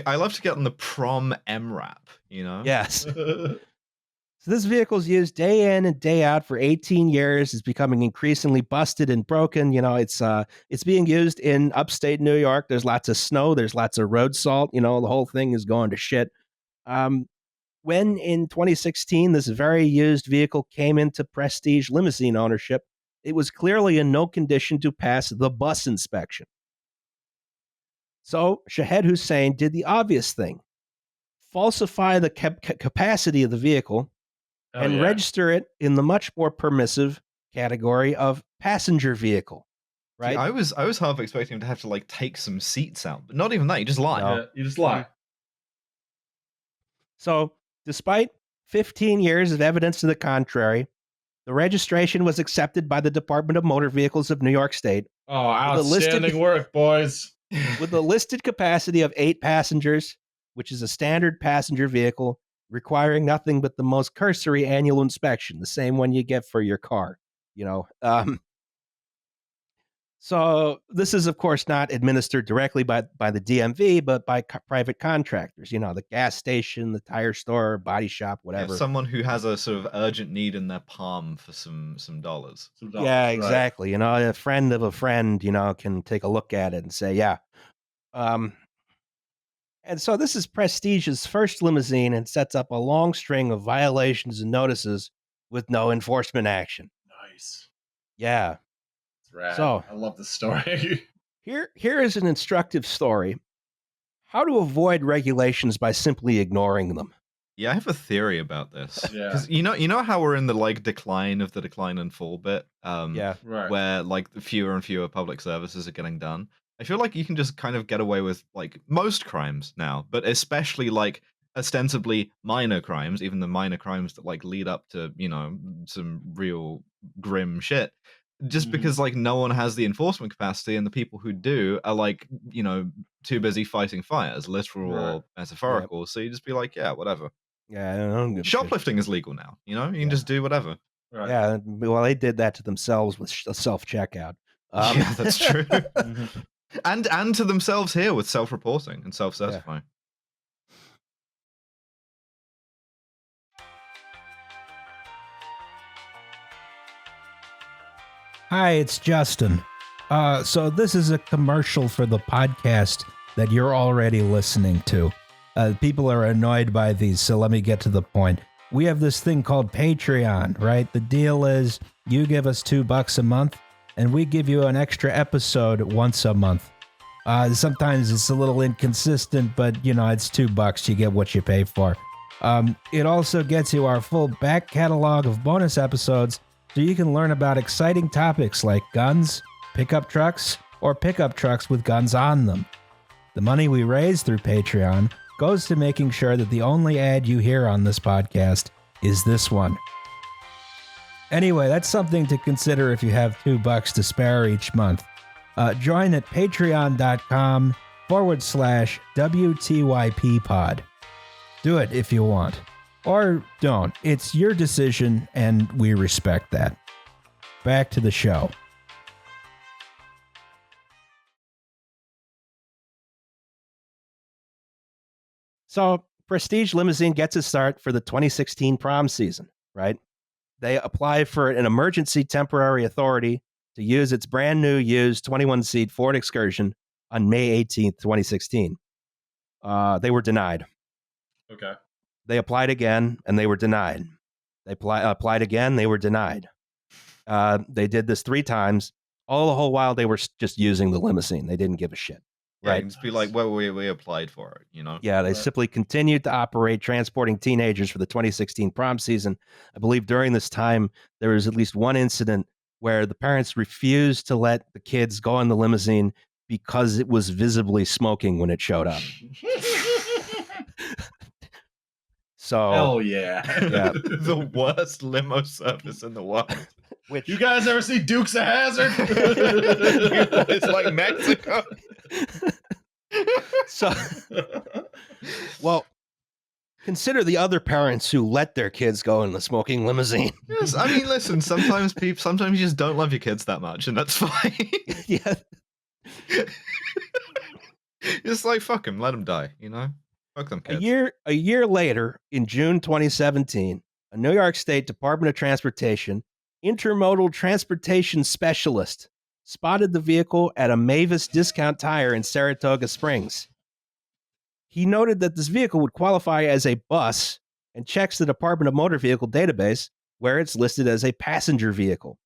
I love to get on the prom MRAP, you know? Yes. So this vehicle's used day in and day out for 18 years. It's becoming increasingly busted and broken. It's being used in upstate New York. There's lots of snow. There's lots of road salt. The whole thing is going to shit. When in 2016, this very used vehicle came into prestige limousine ownership, it was clearly in no condition to pass the bus inspection. So Shahed Hussein did the obvious thing: falsify the capacity of the vehicle and register it in the much more permissive category of passenger vehicle. Right? See, I was half expecting him to have to take some seats out, but not even that. You just lie. Yeah, you just lie. So, despite 15 years of evidence to the contrary, the registration was accepted by the Department of Motor Vehicles of New York State. Oh, outstanding work, boys. With a listed capacity of 8 passengers, which is a standard passenger vehicle, requiring nothing but the most cursory annual inspection, the same one you get for your car. So this is, of course, not administered directly by the DMV, but by private contractors. The gas station, the tire store, body shop, whatever. Yeah, someone who has a sort of urgent need in their palm for some dollars. Yeah, exactly. Right. A friend of a friend, can take a look at it and say, yeah. And so this is Prestige's first limousine and sets up a long string of violations and notices with no enforcement action. Nice. Yeah. That's rad. So I love this story. Here is an instructive story. How to avoid regulations by simply ignoring them. Yeah, I have a theory about this. Yeah. Because you know how we're in the decline of the decline and fall bit? Yeah. Right. Where fewer and fewer public services are getting done. I feel like you can just kind of get away with most crimes now, but especially ostensibly minor crimes, even the minor crimes that lead up to, some real grim shit. Just because no one has the enforcement capacity, and the people who do are too busy fighting fires, literal or metaphorical. So you just be yeah, whatever. Yeah, shoplifting is legal now. You can just do whatever. Right. Yeah, well, they did that to themselves with self-checkout. Yeah, that's true. And to themselves here with self-reporting and self-certifying. Hi, it's Justin. So this is a commercial for the podcast that you're already listening to. People are annoyed by these, so let me get to the point. We have this thing called Patreon, right? The deal is you give us $2 a month, and we give you an extra episode once a month. Sometimes it's a little inconsistent, but, it's $2. You get what you pay for. It also gets you our full back catalog of bonus episodes, so you can learn about exciting topics like guns, pickup trucks, or pickup trucks with guns on them. The money we raise through Patreon goes to making sure that the only ad you hear on this podcast is this one. Anyway, that's something to consider if you have $2 to spare each month. Join at patreon.com/WTYP pod. Do it if you want. Or don't. It's your decision, and we respect that. Back to the show. So, Prestige Limousine gets its start for the 2016 prom season, right? They apply for an emergency temporary authority to use its brand new used 21-seat Ford Excursion on May 18th, 2016. They were denied. Okay. They applied again, and they were denied. They applied again, they were denied. They did this 3 times. All the whole while, they were just using the limousine. They didn't give a shit. Right. Just be like, well, we applied for it, Yeah, they simply continued to operate transporting teenagers for the 2016 prom season. I believe during this time, there was at least one incident where the parents refused to let the kids go in the limousine because it was visibly smoking when it showed up. So, hell yeah. The worst limo service in the world. Which you guys ever see Dukes of Hazzard? It's like Mexico. So, well, consider the other parents who let their kids go in the smoking limousine. Yes, I mean, listen. Sometimes you just don't love your kids that much, and that's fine. Yeah, It's like fuck them, let them die. Fuck them kids. A year later, in June 2017, a New York State Department of Transportation intermodal transportation specialist spotted the vehicle at a Mavis Discount Tire in Saratoga Springs. He noted that this vehicle would qualify as a bus and checks the Department of Motor Vehicle database where it's listed as a passenger vehicle.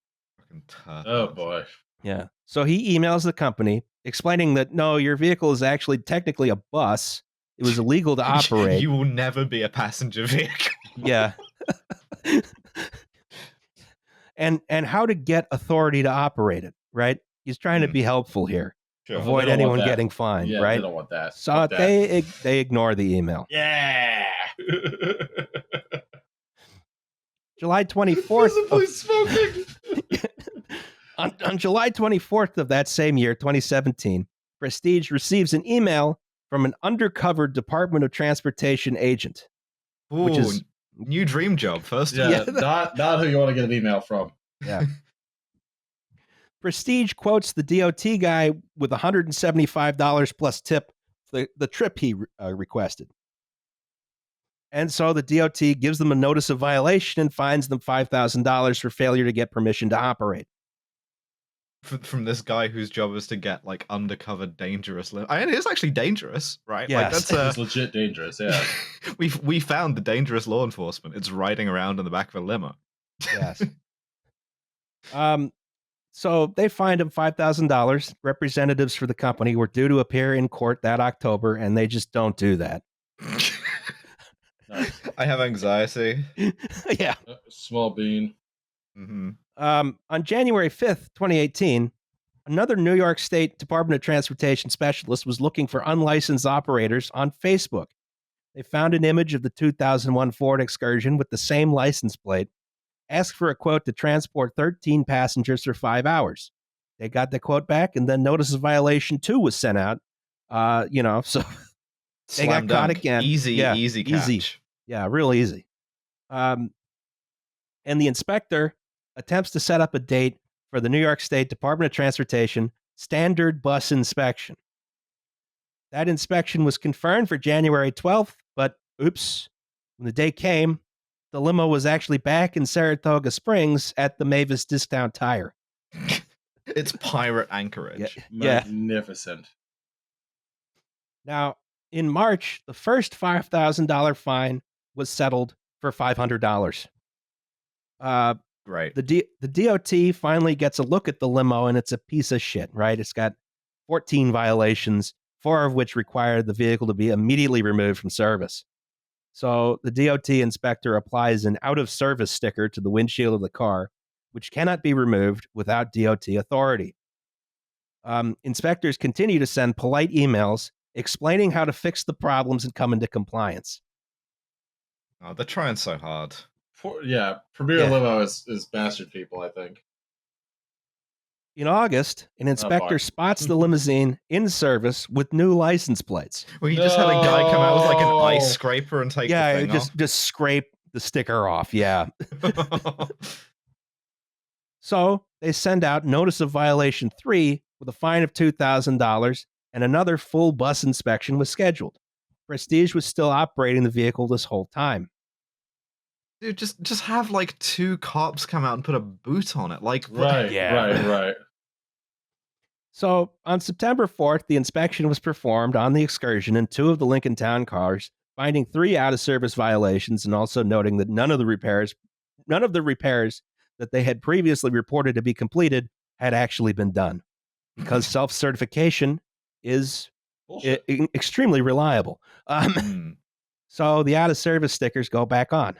Oh, boy. Yeah. So he emails the company explaining that, no, your vehicle is actually technically a bus. It was illegal to operate. You will never be a passenger vehicle. Yeah. And how to get authority to operate it, right? He's trying to be helpful here. Sure. Avoid anyone getting fined, right? They don't want that. So they ignore the email. Yeah. July 24th. Visibly smoking. On July 24th of that same year, 2017, Prestige receives an email from an undercover Department of Transportation agent. Ooh, which is new dream job, first. Yeah, not who you want to get an email from. Yeah. Prestige quotes the DOT guy with $175 plus tip for the trip he requested. And so the DOT gives them a notice of violation and fines them $5,000 for failure to get permission to operate. From this guy whose job is to get like undercover dangerous. I mean, it's actually dangerous, right? Yes. Like that's It's legit dangerous. Yeah. we found the dangerous law enforcement. It's riding around in the back of a limo. Yes. So they fined him $5,000. Representatives for the company were due to appear in court that October, and they just don't do that. Nice. I have anxiety. Yeah. Small bean. Mm-hmm. On January 5th, 2018, another New York State Department of Transportation specialist was looking for unlicensed operators on Facebook. They found an image of the 2001 Ford Excursion with the same license plate, asked for a quote to transport 13 passengers for 5 hours. They got the quote back, and then notice of violation 2 was sent out. So they got caught again. Easy catch. Yeah, real easy. And the inspector attempts to set up a date for the New York State Department of Transportation standard bus inspection. That inspection was confirmed for January 12th, but oops, when the day came, the limo was actually back in Saratoga Springs at the Mavis Discount Tire. It's pirate anchorage. Yeah. Magnificent. Now, in March, the first $5,000 fine was settled for $500. Great. The DOT finally gets a look at the limo, and it's a piece of shit, right? It's got 14 violations, 4 of which require the vehicle to be immediately removed from service. So the DOT inspector applies an out-of-service sticker to the windshield of the car, which cannot be removed without DOT authority. Inspectors continue to send polite emails explaining how to fix the problems and come into compliance. Oh, they're trying so hard. Premier Limo is bastard people, I think. In August, an inspector spots the limousine in service with new license plates. Well, he just had a guy come out with like an ice scraper and take the thing off. just scrape the sticker off. Yeah. So they send out notice of violation 3 with a fine of $2,000, and another full bus inspection was scheduled. Prestige was still operating the vehicle this whole time. Dude, just have like 2 cops come out and put a boot on it. Like, Right. So on September 4th, the inspection was performed on the Excursion and 2 of the Lincoln Town cars, finding 3 out-of-service violations and also noting that none of the repairs that they had previously reported to be completed had actually been done, because self-certification is extremely reliable. So the out-of-service stickers go back on.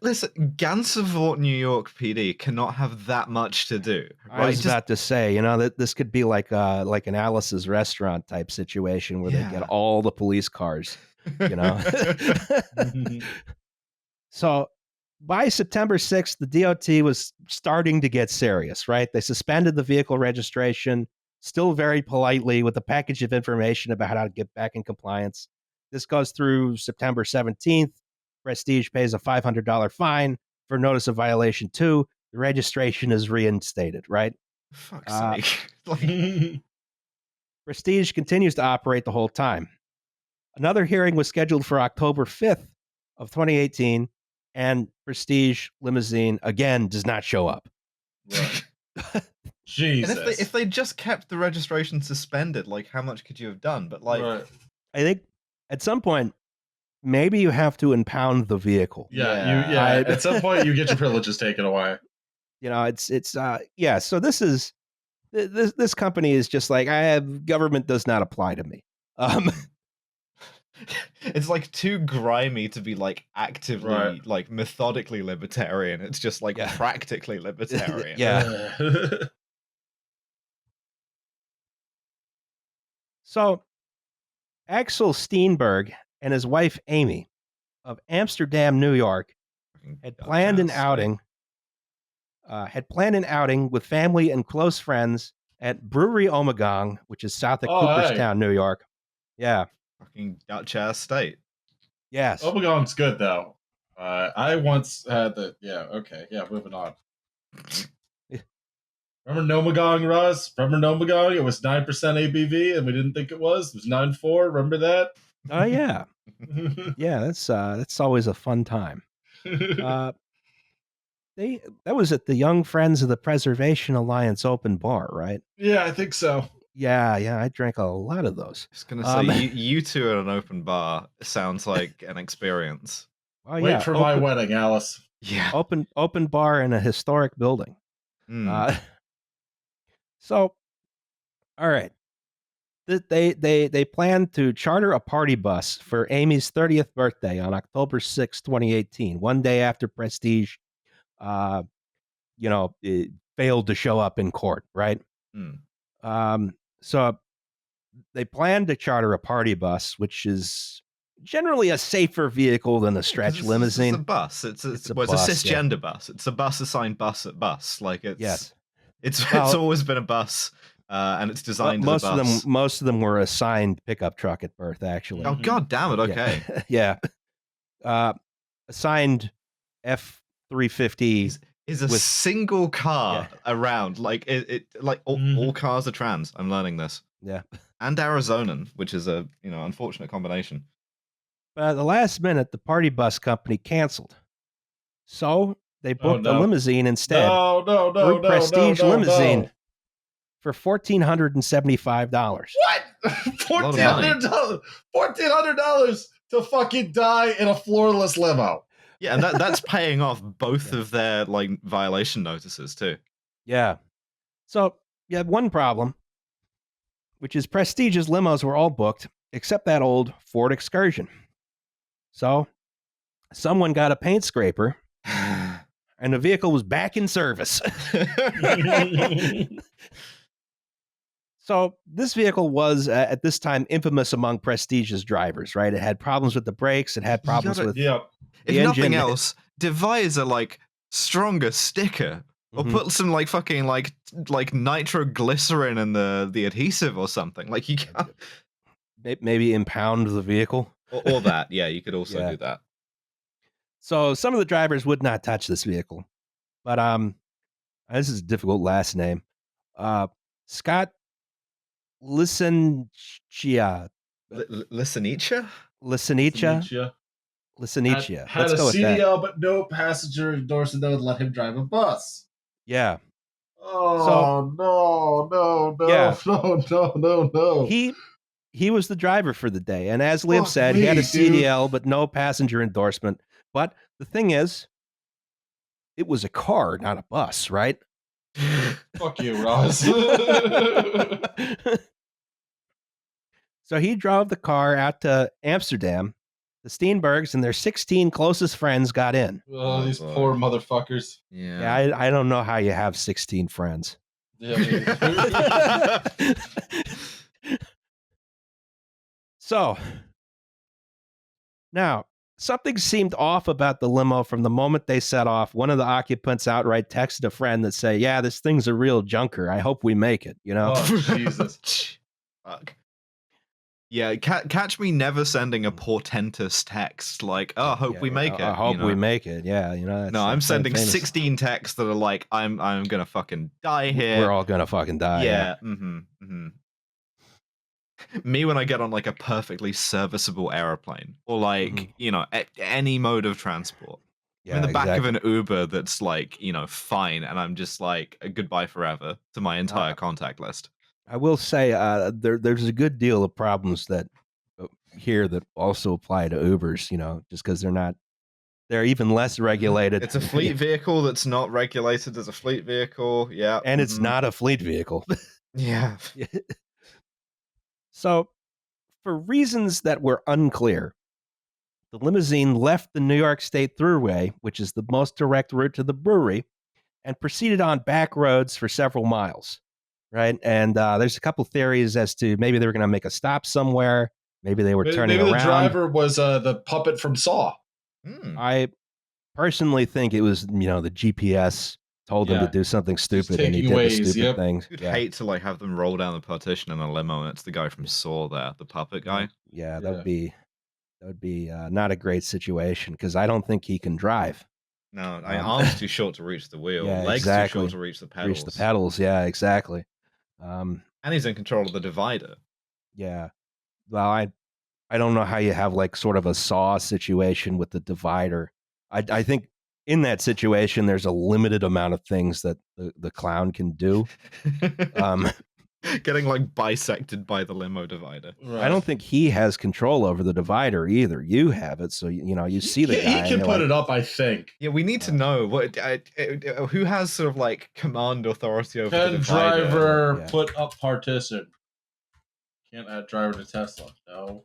Listen, Gansevoort, New York PD cannot have that much to do. Right? I was about to say, that this could be like an Alice's Restaurant type situation where they get all the police cars, So by September 6th, the DOT was starting to get serious, right? They suspended the vehicle registration, still very politely, with a package of information about how to get back in compliance. This goes through September 17th. Prestige pays a $500 fine for notice of violation 2. The registration is reinstated, right? For fuck's sake. Prestige continues to operate the whole time. Another hearing was scheduled for October 5th of 2018, and Prestige Limousine again does not show up. Right. Jesus. And if they just kept the registration suspended, like, how much could you have done? But like, I think at some point, maybe you have to impound the vehicle. At some point, you get your privileges taken away. So this company is just like, government does not apply to me. It's like too grimy to be like actively, like methodically libertarian. It's just like practically libertarian. So Axel Steenberg and his wife Amy of Amsterdam, New York, had planned an outing with family and close friends at Brewery Ommegang, which is south of Cooperstown, New York. Yeah. Fucking Dutch ass state. Yes. Ommegang's good though. I once had moving on. Remember Nomagang, Ross? Remember Nomagang? It was 9% ABV, and we didn't think it was. It was 9.4. Remember that? Oh yeah. Yeah, that's always a fun time. That was at the Young Friends of the Preservation Alliance open bar, right? Yeah, I think so. Yeah, I drank a lot of those. I was gonna say, you two at an open bar sounds like an experience. Wait for my wedding, Alice. Yeah, open bar in a historic building. So, all right. They plan to charter a party bus for Amy's 30th birthday on October 6, 2018, one day after Prestige, it failed to show up in court, right? So they plan to charter a party bus, which is generally a safer vehicle than a stretch limousine. It's a bus. It's a cisgender bus. It's a bus assigned bus at bus. Like it's always been a bus. And it's designed as a bus. Most of them were assigned pickup truck at birth, actually. Oh, god damn it! Okay, yeah. Assigned F-350 is a single car around. Like all cars are trans. I'm learning this. Yeah, and Arizonan, which is a unfortunate combination. But at the last minute, the party bus company canceled, so they booked a limousine instead. No, Prestige Limousine. for $1,475. What? $1,400 to fucking die in a floorless limo. Yeah, and that's paying off both of their like violation notices too. Yeah. So you had one problem, which is prestigious limos were all booked except that old Ford Excursion. So someone got a paint scraper and the vehicle was back in service. So this vehicle was at this time infamous among prestigious drivers, right? It had problems with the brakes. It had problems with Yeah. If the nothing engine. else, devise a like stronger sticker. Or Mhm. put some like fucking like nitroglycerin in the adhesive or something. Like you can't. Maybe impound the vehicle. Or that, yeah, you could also Yeah. do that. So some of the drivers would not touch this vehicle. But this is a difficult last name. Scott Lissanicia. Lissanicia? Lissanicia. Had Let's a go with that. CDL, but no passenger endorsement that would let him drive a bus. Yeah. Oh, no, Yeah. no. He was the driver for the day. And as Liv Fuck said, he had a me, dude. CDL, but no passenger endorsement. But the thing is, it was a car, not a bus, right? Fuck you, Ross. So he drove the car out to Amsterdam. The Steenbergs and their 16 closest friends got in. Oh, these boy. poor motherfuckers. Yeah. Yeah, I don't know how you have 16 friends. Yeah, So, now, something seemed off about the limo from the moment they set off. One of the occupants outright texted a friend that say, "Yeah, this thing's a real junker. I hope we make it," you know? Oh, Jesus. Fuck. Yeah, catch me never sending a portentous text like, "Oh, hope we make it." I hope you know? we make it. Yeah, you know. No, I'm sending famous. 16 texts that are like, "I'm gonna fucking die here." We're all gonna fucking die. Yeah. Me when I get on like a perfectly serviceable aeroplane or like any mode of transport. Yeah, I'm in the back exactly. of an Uber that's like fine, and I'm just like a goodbye forever to my entire contact list. I will say there's a good deal of problems that here that also apply to Ubers, just because they're even less regulated. It's a fleet vehicle that's not regulated as a fleet vehicle. Yeah. And it's not a fleet vehicle. Yeah. So, for reasons that were unclear, the limousine left the New York State Thruway, which is the most direct route to the brewery, and proceeded on back roads for several miles. Right, and there's a couple theories as to maybe they were going to make a stop somewhere. Maybe they were turning Maybe around. the driver was the puppet from Saw. I personally think it was, the GPS told him to do something stupid, and he did the stupid things. You'd hate to like have them roll down the partition in a limo, and it's the guy from Saw there, the puppet guy. Yeah, that would be not a great situation because I don't think he can drive. No, arms too short to reach the wheel, legs too short to reach the pedals. Yeah, exactly. And he's in control of the divider. Yeah. Well, I don't know how you have like sort of a Saw situation with the divider. I think in that situation there's a limited amount of things that the clown can do. Getting like bisected by the limo divider. Right. I don't think he has control over the divider either. You have it, so you see the guy. He can put it up, I think. Yeah, we need to know who has sort of like command authority over the divider. Driver put up partition. Can't add driver to Tesla. No.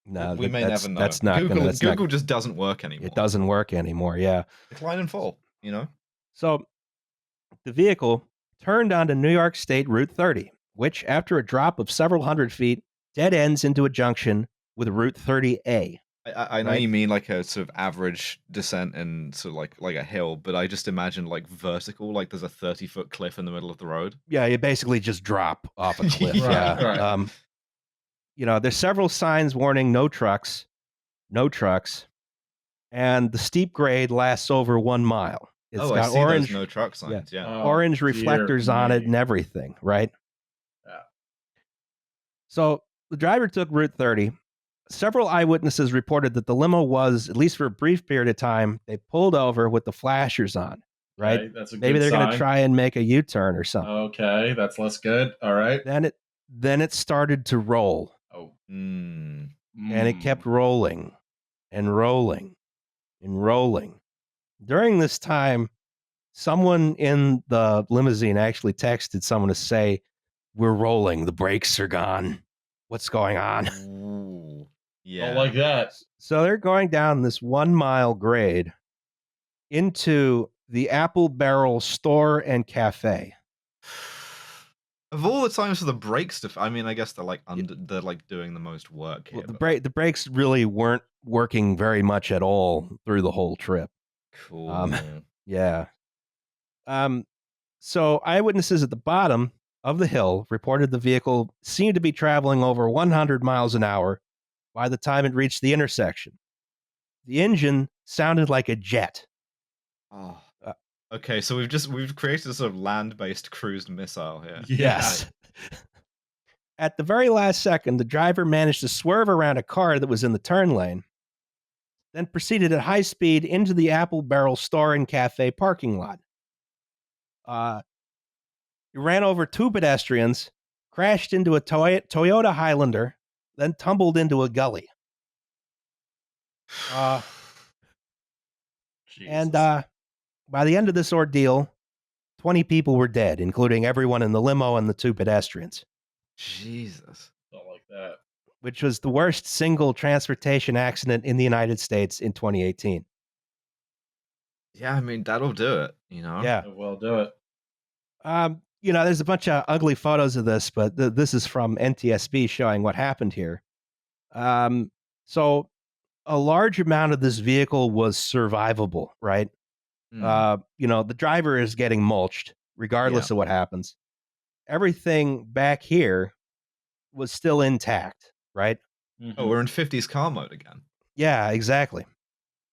No, we may never know. That's not Google just doesn't work anymore. It doesn't work anymore. Yeah. Decline and fall. So the vehicle turned onto New York State Route 30, which, after a drop of several hundred feet, dead ends into a junction with Route 30A. I know you mean like a sort of average descent and sort of like a hill, but I just imagine like vertical, like there's a 30-foot cliff in the middle of the road. Yeah, you basically just drop off a cliff. Right. There's several signs warning no trucks, and the steep grade lasts over 1 mile. It's got I see orange, those no truck signs. Yeah. Orange reflectors on it and everything, right? Yeah. So the driver took Route 30. Several eyewitnesses reported that the limo was, at least for a brief period of time, they pulled over with the flashers on. right? Okay, that's a Maybe good they're going to sign. try and make a U-turn or something. Okay, that's less good. All right. Then it started to roll, Oh. and it kept rolling and rolling and rolling. During this time, someone in the limousine actually texted someone to say, "We're rolling. The brakes are gone. What's going on?" Ooh. Yeah. Don't like that. So they're going down this 1 mile grade into the Apple Barrel store and cafe. Of all the times for the brakes to, I mean, I guess they're like they're like doing the most work here. Well, the brakes really weren't working very much at all through the whole trip. Cool. Yeah. So eyewitnesses at the bottom of the hill reported the vehicle seemed to be traveling over 100 miles an hour by the time it reached the intersection. The engine sounded like a jet. Oh. Okay, so we've created a sort of land-based cruised missile here. Yes. At the very last second, the driver managed to swerve around a car that was in the turn lane, then proceeded at high speed into the Apple Barrel store and cafe parking lot. He ran over 2 pedestrians, crashed into a Toyota Highlander, then tumbled into a gully. And by the end of this ordeal, 20 people were dead, including everyone in the limo and the 2 pedestrians. Jesus. Don't like that. Which was the worst single transportation accident in the United States in 2018. Yeah, I mean, that'll do it, you know? Yeah. Well, do it. There's a bunch of ugly photos of this, but this is from NTSB showing what happened here. So a large amount of this vehicle was survivable, right? The driver is getting mulched regardless of what happens. Everything back here was still intact, right? Oh, we're in 50s car mode again. Yeah, exactly.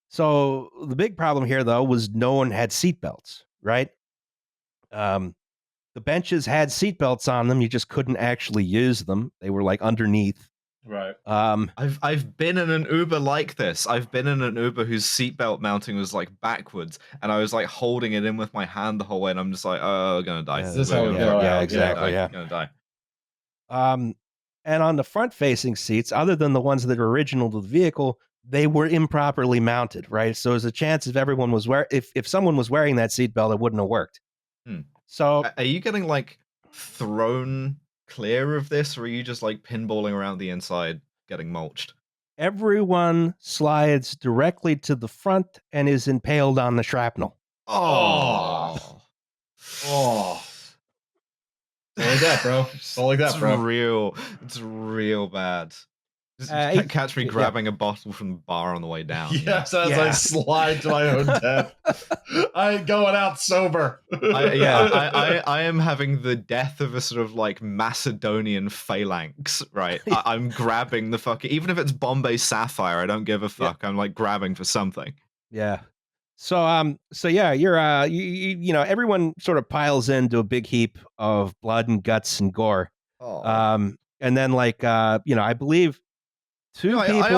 So the big problem here, though, was no one had seatbelts, right? The benches had seatbelts on them. You just couldn't actually use them. They were like underneath. Right. I've been in an Uber like this. I've been in an Uber whose seatbelt mounting was like backwards, and I was like holding it in with my hand the whole way, and I'm just like, oh, I'm gonna die. Yeah, Is this how we go out? Yeah, exactly. Yeah, gonna die. And on the front-facing seats, other than the ones that are original to the vehicle, they were improperly mounted, right? So there's a chance if everyone was if someone was wearing that seatbelt, it wouldn't have worked. So are you getting like thrown clear of this, or are you just like pinballing around the inside getting mulched? Everyone slides directly to the front and is impaled on the shrapnel. Oh. Don't like that, bro. Don't like that, bro. It's real bad. Just catch me grabbing a bottle from the bar on the way down. Yes, as I slide to my own death. I ain't going out sober. I am having the death of a sort of like Macedonian phalanx, right? I'm grabbing the fucking, even if it's Bombay Sapphire, I don't give a fuck. I'm like grabbing for something. Yeah. So yeah, you're everyone sort of piles into a big heap of blood and guts and gore. And then I believe two people. I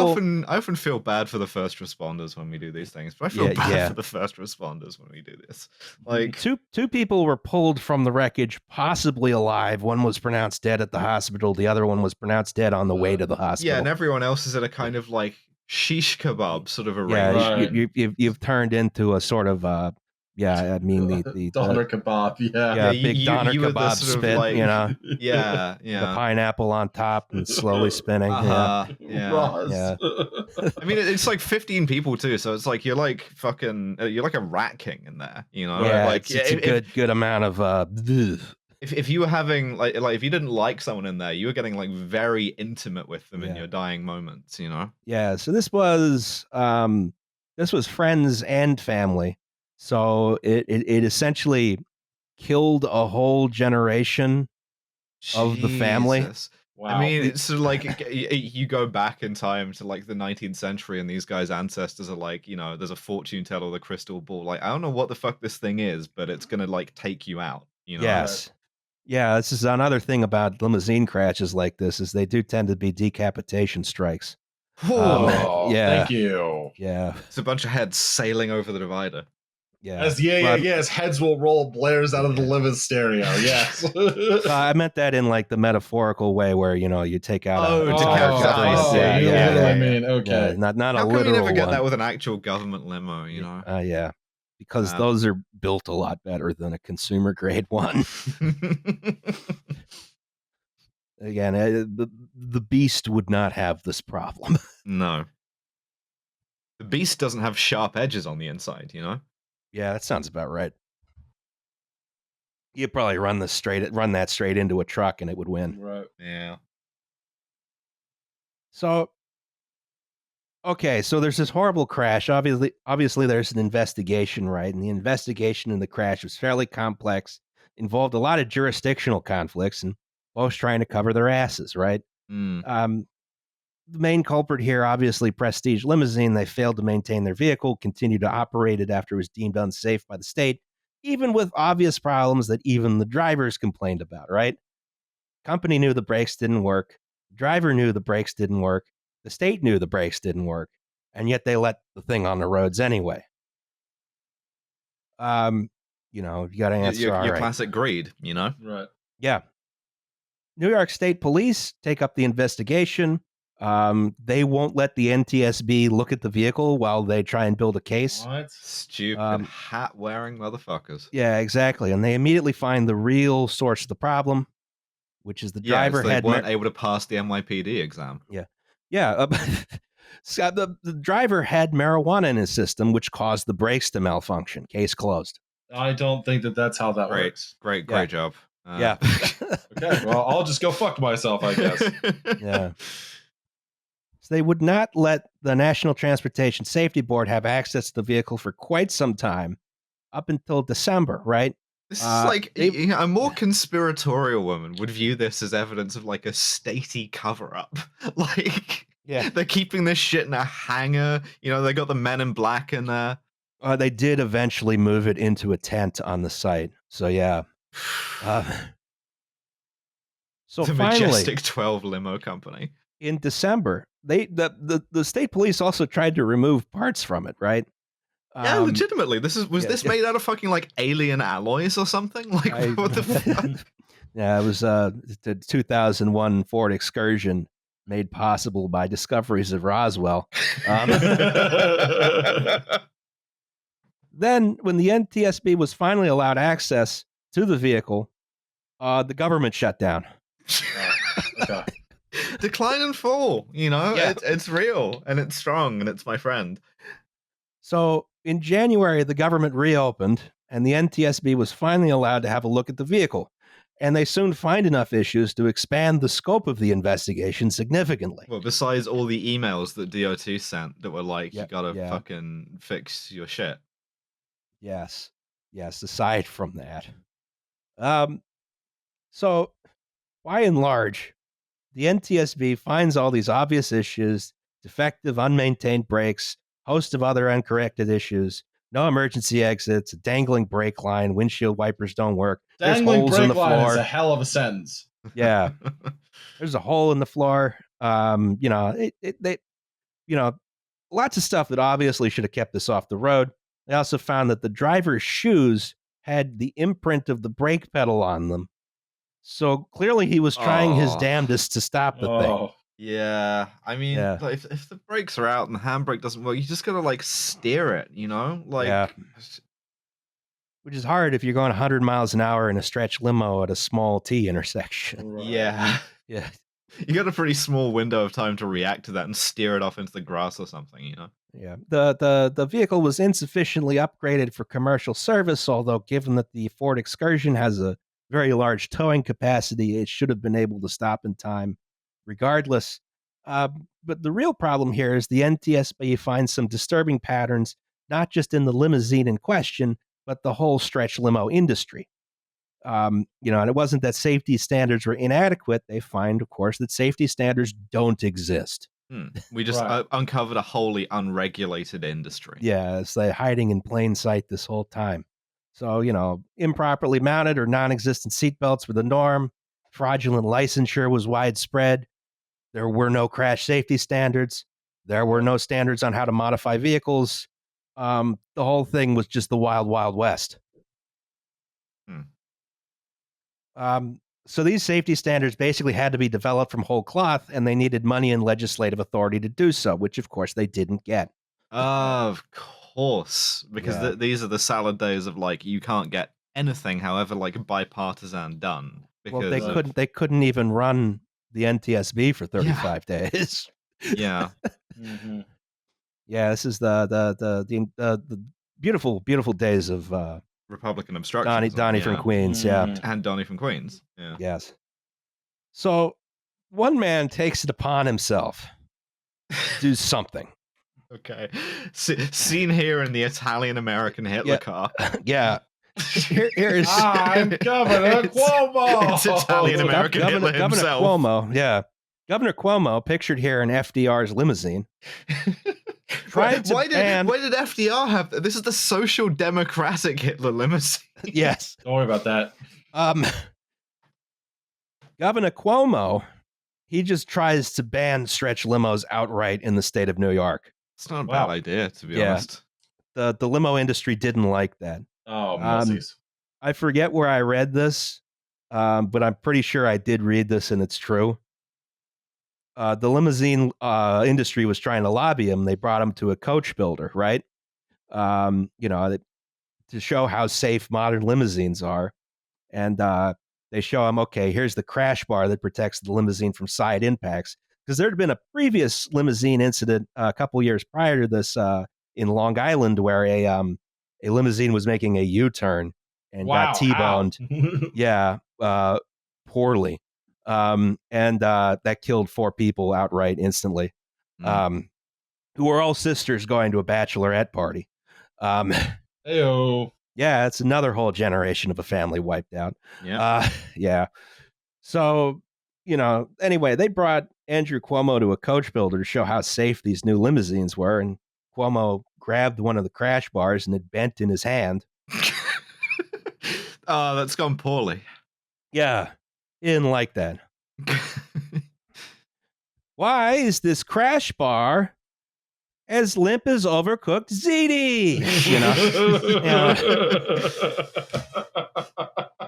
often feel bad for the first responders when we do these things, but I feel bad for the first responders when we do this. Like two people were pulled from the wreckage, possibly alive. One was pronounced dead at the hospital. The other one was pronouncced dead on the way to the hospital. Yeah, and everyone else is at a kind of like shish kebab sort of arrangement. Yeah, you've turned into a sort of the doner kebab, big doner kebab spit, like, the pineapple on top and slowly spinning. Yeah. I mean, it's like 15 people too, so it's like you're like fucking you're like a rat king in there, you know? Yeah, like it's a good amount of. If you were having like if you didn't like someone in there, you were getting like very intimate with them in your dying moments, you know? Yeah, so this was friends and family. So it essentially killed a whole generation of the family. Wow. I mean, it's sort of like you go back in time to like the 19th century, and these guys' ancestors are like, there's a fortune teller with a crystal ball. Like, I don't know what the fuck this thing is, but it's gonna like take you out. Yes. Yeah, this is another thing about limousine crashes like this is they do tend to be decapitation strikes. Thank you. Yeah. It's a bunch of heads sailing over the divider. Yeah. As heads will roll blares out of the Limos stereo. Yes. I meant that in like the metaphorical way where, you take out Oh, a to entire capture government. ice. you literally mean, Yeah, okay. not How a come you literal never get one. that with an actual government limo, Yeah. Because those are built a lot better than a consumer grade one. Again, the Beast would not have this problem. No. The Beast doesn't have sharp edges on the inside, Yeah, that sounds about right. You'd probably run that straight into a truck and it would win. Right. Yeah. So, okay, so there's this horrible crash. Obviously, there's an investigation, right? And the investigation in the crash was fairly complex, involved a lot of jurisdictional conflicts, and both trying to cover their asses, right? Mm. The main culprit here, obviously, Prestige Limousine. They failed to maintain their vehicle, continued to operate it after it was deemed unsafe by the state, even with obvious problems that even the drivers complained about, right? Company knew the brakes didn't work. The driver knew the brakes didn't work. The state knew the brakes didn't work. And yet they let the thing on the roads anyway. You got to answer, your right. classic greed, Right. Yeah. New York State Police take up the investigation. They won't let the NTSB look at the vehicle while they try and build a case. What? Stupid hat-wearing motherfuckers. Yeah, exactly. And they immediately find the real source of the problem, which is the driver they weren't able to pass the NYPD exam. Yeah. So the driver had marijuana in his system, which caused the brakes to malfunction. Case closed. I don't think that's how that works. Great job. Yeah. Okay, well, I'll just go fuck myself, I guess. Yeah. So they would not let the National Transportation Safety Board have access to the vehicle for quite some time, up until December, right? This is like a more conspiratorial woman would view this as evidence of like a statey cover-up. Like, they're keeping this shit in a hangar. They got the Men in Black in there. They did eventually move it into a tent on the site. So yeah. So the finally, Majestic 12 limo company. In December, the state police also tried to remove parts from it, right? Yeah, legitimately. Was this made out of fucking like alien alloys or something? Like, what the fuck? Yeah, it was the 2001 Ford Excursion, made possible by discoveries of Roswell. Then, when the NTSB was finally allowed access to the vehicle, the government shut down. Okay. Decline and fall, it's real and it's strong and it's my friend. So in January, the government reopened and the NTSB was finally allowed to have a look at the vehicle. And they soon find enough issues to expand the scope of the investigation significantly. Well, besides all the emails that DOT sent that were like, you gotta fucking fix your shit. Yes. Aside from that. So by and large, the NTSB finds all these obvious issues, defective, unmaintained brakes, host of other uncorrected issues, no emergency exits, a dangling brake line, windshield wipers don't work. Dangling There's holes brake in the line floor. is a hell of a sentence. Yeah. There's a hole in the floor. Lots of stuff that obviously should have kept this off the road. They also found that the driver's shoes had the imprint of the brake pedal on them. So clearly he was trying his damnedest to stop the thing. Yeah. I mean, if the brakes are out and the handbrake doesn't work, you just gotta like steer it, Like, which is hard if you're going 100 miles an hour in a stretch limo at a small T intersection. Right. Yeah. You got a pretty small window of time to react to that and steer it off into the grass or something, Yeah. The vehicle was insufficiently upgraded for commercial service, although given that the Ford Excursion has a very large towing capacity, it should have been able to stop in time regardless. But the real problem here is the NTSB finds some disturbing patterns, not just in the limousine in question, but the whole stretch limo industry. And it wasn't that safety standards were inadequate. They find, of course, that safety standards don't exist. We just uncovered a wholly unregulated industry. Yeah, it's like hiding in plain sight this whole time. So, improperly mounted or non-existent seatbelts were the norm. Fraudulent licensure was widespread. There were no crash safety standards. There were no standards on how to modify vehicles. the whole thing was just the wild, wild west. So these safety standards basically had to be developed from whole cloth, and they needed money and legislative authority to do so, which of course they didn't get. Of course, because Yeah. these are the salad days of like you can't get anything, however like bipartisan done. Well, Because they couldn't even run the NTSB for 35 days. Yeah. Mhm. Yeah, this is the beautiful, beautiful days of Republican obstruction. Donnie from Queens. Yeah. Mhm. And Donnie from Queens. Yeah. Yes. So one man takes it upon himself to do something. Okay. Seen here in the Italian American Hitler car. Yeah. Here is I'm Governor Cuomo. It's Italian American Hitler Governor himself. Cuomo. Yeah. Governor Cuomo, pictured here in FDR's limousine. Why did FDR have this? Is the social democratic Hitler limousine? Yes. Don't worry about that. Governor Cuomo, he just tries to ban stretch limos outright in the state of New York. It's not a bad idea, to be honest. The limo industry didn't like that. Oh, mussies. I forget where I read this, but I'm pretty sure I did read this and it's true. The limousine industry was trying to lobby him. They brought him to a coach builder, right? To show how safe modern limousines are. And they show him, okay, here's the crash bar that protects the limousine from side impacts. Because there had been a previous limousine incident a couple years prior to this in Long Island where a limousine was making a U-turn and got T-boned. Yeah, poorly. And that killed 4 people outright instantly, who were all sisters going to a bachelorette party. Heyo. Yeah, it's another whole generation of a family wiped out. Yeah. So, anyway, they brought Andrew Cuomo to a coach builder to show how safe these new limousines were, and Cuomo grabbed one of the crash bars and it bent in his hand. Oh, that's gone poorly. Yeah, he didn't like that. Why is this crash bar as limp as overcooked ziti?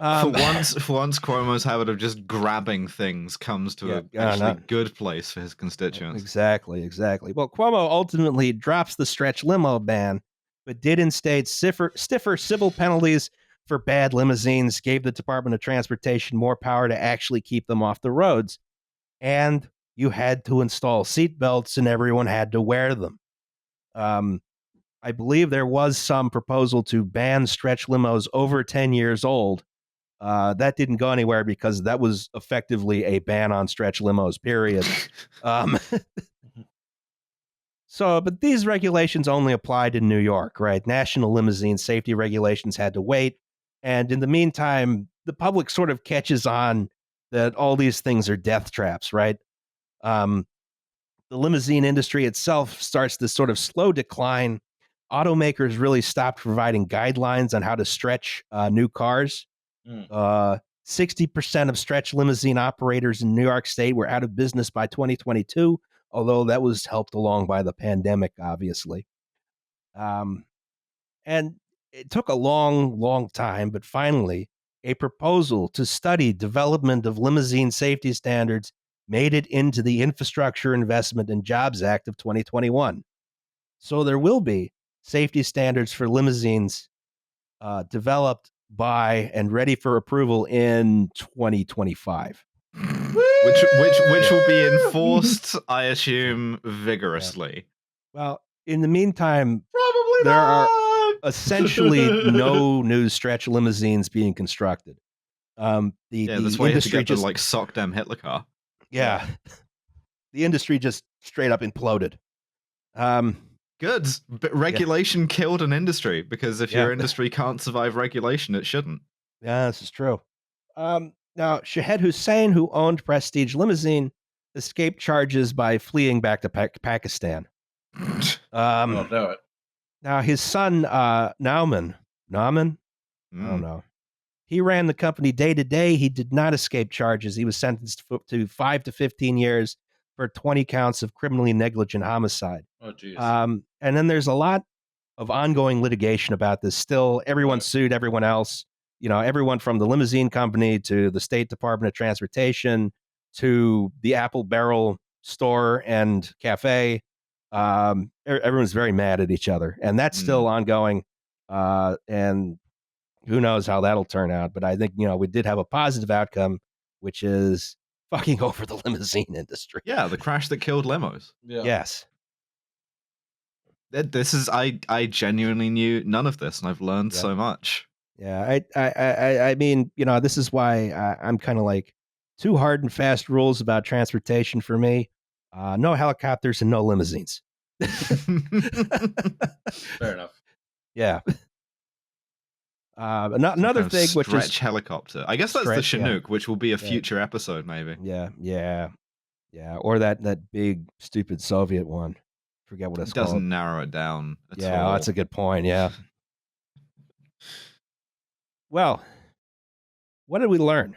For once, Cuomo's habit of just grabbing things comes to a good place for his constituents. Exactly. Well, Cuomo ultimately drops the stretch limo ban, but did instate stiffer civil penalties for bad limousines, gave the Department of Transportation more power to actually keep them off the roads. And you had to install seatbelts and everyone had to wear them. I believe there was some proposal to ban stretch limos over 10 years old. That didn't go anywhere because that was effectively a ban on stretch limos, period. But these regulations only applied in New York, right? National limousine safety regulations had to wait. And in the meantime, the public sort of catches on that all these things are death traps, right? The limousine industry itself starts this sort of slow decline. Automakers really stopped providing guidelines on how to stretch new cars. 60% of stretch limousine operators in New York State were out of business by 2022, although that was helped along by the pandemic, obviously. And it took a long, long time, but finally, a proposal to study development of limousine safety standards made it into the Infrastructure Investment and Jobs Act of 2021. So there will be safety standards for limousines developed by and ready for approval in 2025. Which will be enforced, I assume, vigorously. Well, in the meantime, probably there not. are essentially no new stretch limousines being constructed. The that's why industry you have to get the sock damn Hitler car. Yeah, the industry just straight up imploded. Good. But regulation killed an industry, because if your industry can't survive regulation, it shouldn't. Yeah, this is true. Now, Shahed Hussain, who owned Prestige Limousine, escaped charges by fleeing back to Pakistan. I'll know it. Now, his son, Nauman, I don't know. He ran the company day to day. He did not escape charges. He was sentenced to 5 to 15 years for 20 counts of criminally negligent homicide. Oh, geez. And then there's a lot ongoing litigation about this. Still, everyone sued everyone else. Everyone from the limousine company to the State Department of Transportation to the Apple Barrel store and cafe. Everyone's very mad at each other, and that's still ongoing. And who knows how that'll turn out? But I think we did have a positive outcome, which is fucking over the limousine industry. Yeah, the crash that killed limos. Yeah. Yes. This is I genuinely knew none of this, and I've learned so much. Yeah, I mean, this is why I'm kind of like too hard and fast rules about transportation for me. No helicopters and no limousines. Fair enough. Yeah. Another thing, which is stretch helicopter. I guess that's the Chinook, which will be a future episode, maybe. Yeah. Or that big stupid Soviet one. Forget what it's called. Doesn't narrow it down at all. Yeah, that's a good point. Yeah. Well, what did we learn?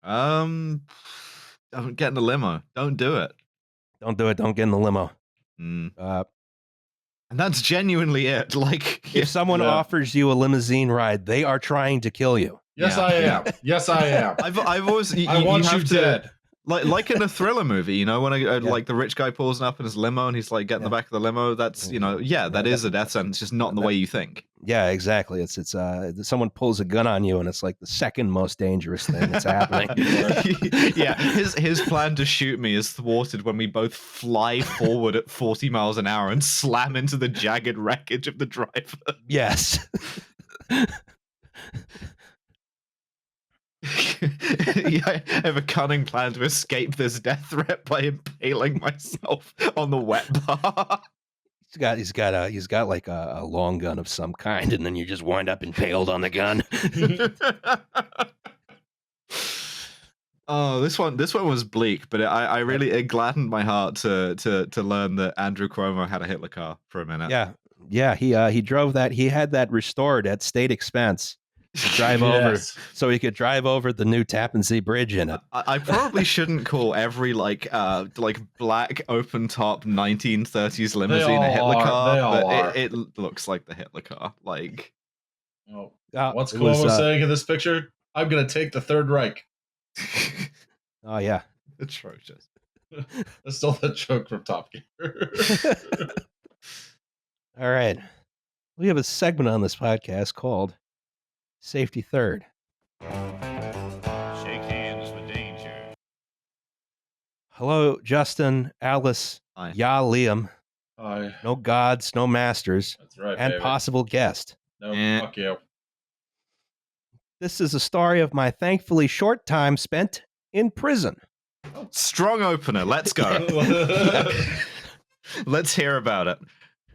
Don't get in the limo. Don't do it. Don't do it. Don't get in the limo. And that's genuinely it. Like, if someone offers you a limousine ride, they are trying to kill you. Yes, I am. Yes, I am. I've always. I want you dead. Like in a thriller movie, when like the rich guy pulls up in his limo and he's like getting the back of the limo. That's that is a death sentence, just not in the way you think. Yeah, exactly. It's someone pulls a gun on you and it's like the second most dangerous thing that's happening. Yeah, his plan to shoot me is thwarted when we both fly forward at 40 miles an hour and slam into the jagged wreckage of the driver. Yes. Yeah, I have a cunning plan to escape this death threat by impaling myself on the wet bar. He's got like a long gun of some kind, and then you just wind up impaled on the gun. Oh, this one was bleak, but it gladdened my heart to learn that Andrew Cuomo had a Hitler car for a minute. Yeah. He drove that. He had that restored at state expense. Drive over so he could drive over the new Tappan Zee Bridge in it. I probably shouldn't call every like black open top 1930s limousine a Hitler car, but it looks like the Hitler car. Like, what's Cuomo saying in this picture? I'm gonna take the Third Reich. Oh yeah, atrocious. That's still the joke from Top Gear. All right, we have a segment on this podcast called Safety Third. Shake hands for danger. Hello, Justin, Alice, Hi. Liam. Hi. No gods, no masters. That's right, and baby. Possible guest. No, fuck you. This is a story of my thankfully short time spent in prison. Strong opener. Let's go. Let's hear about it.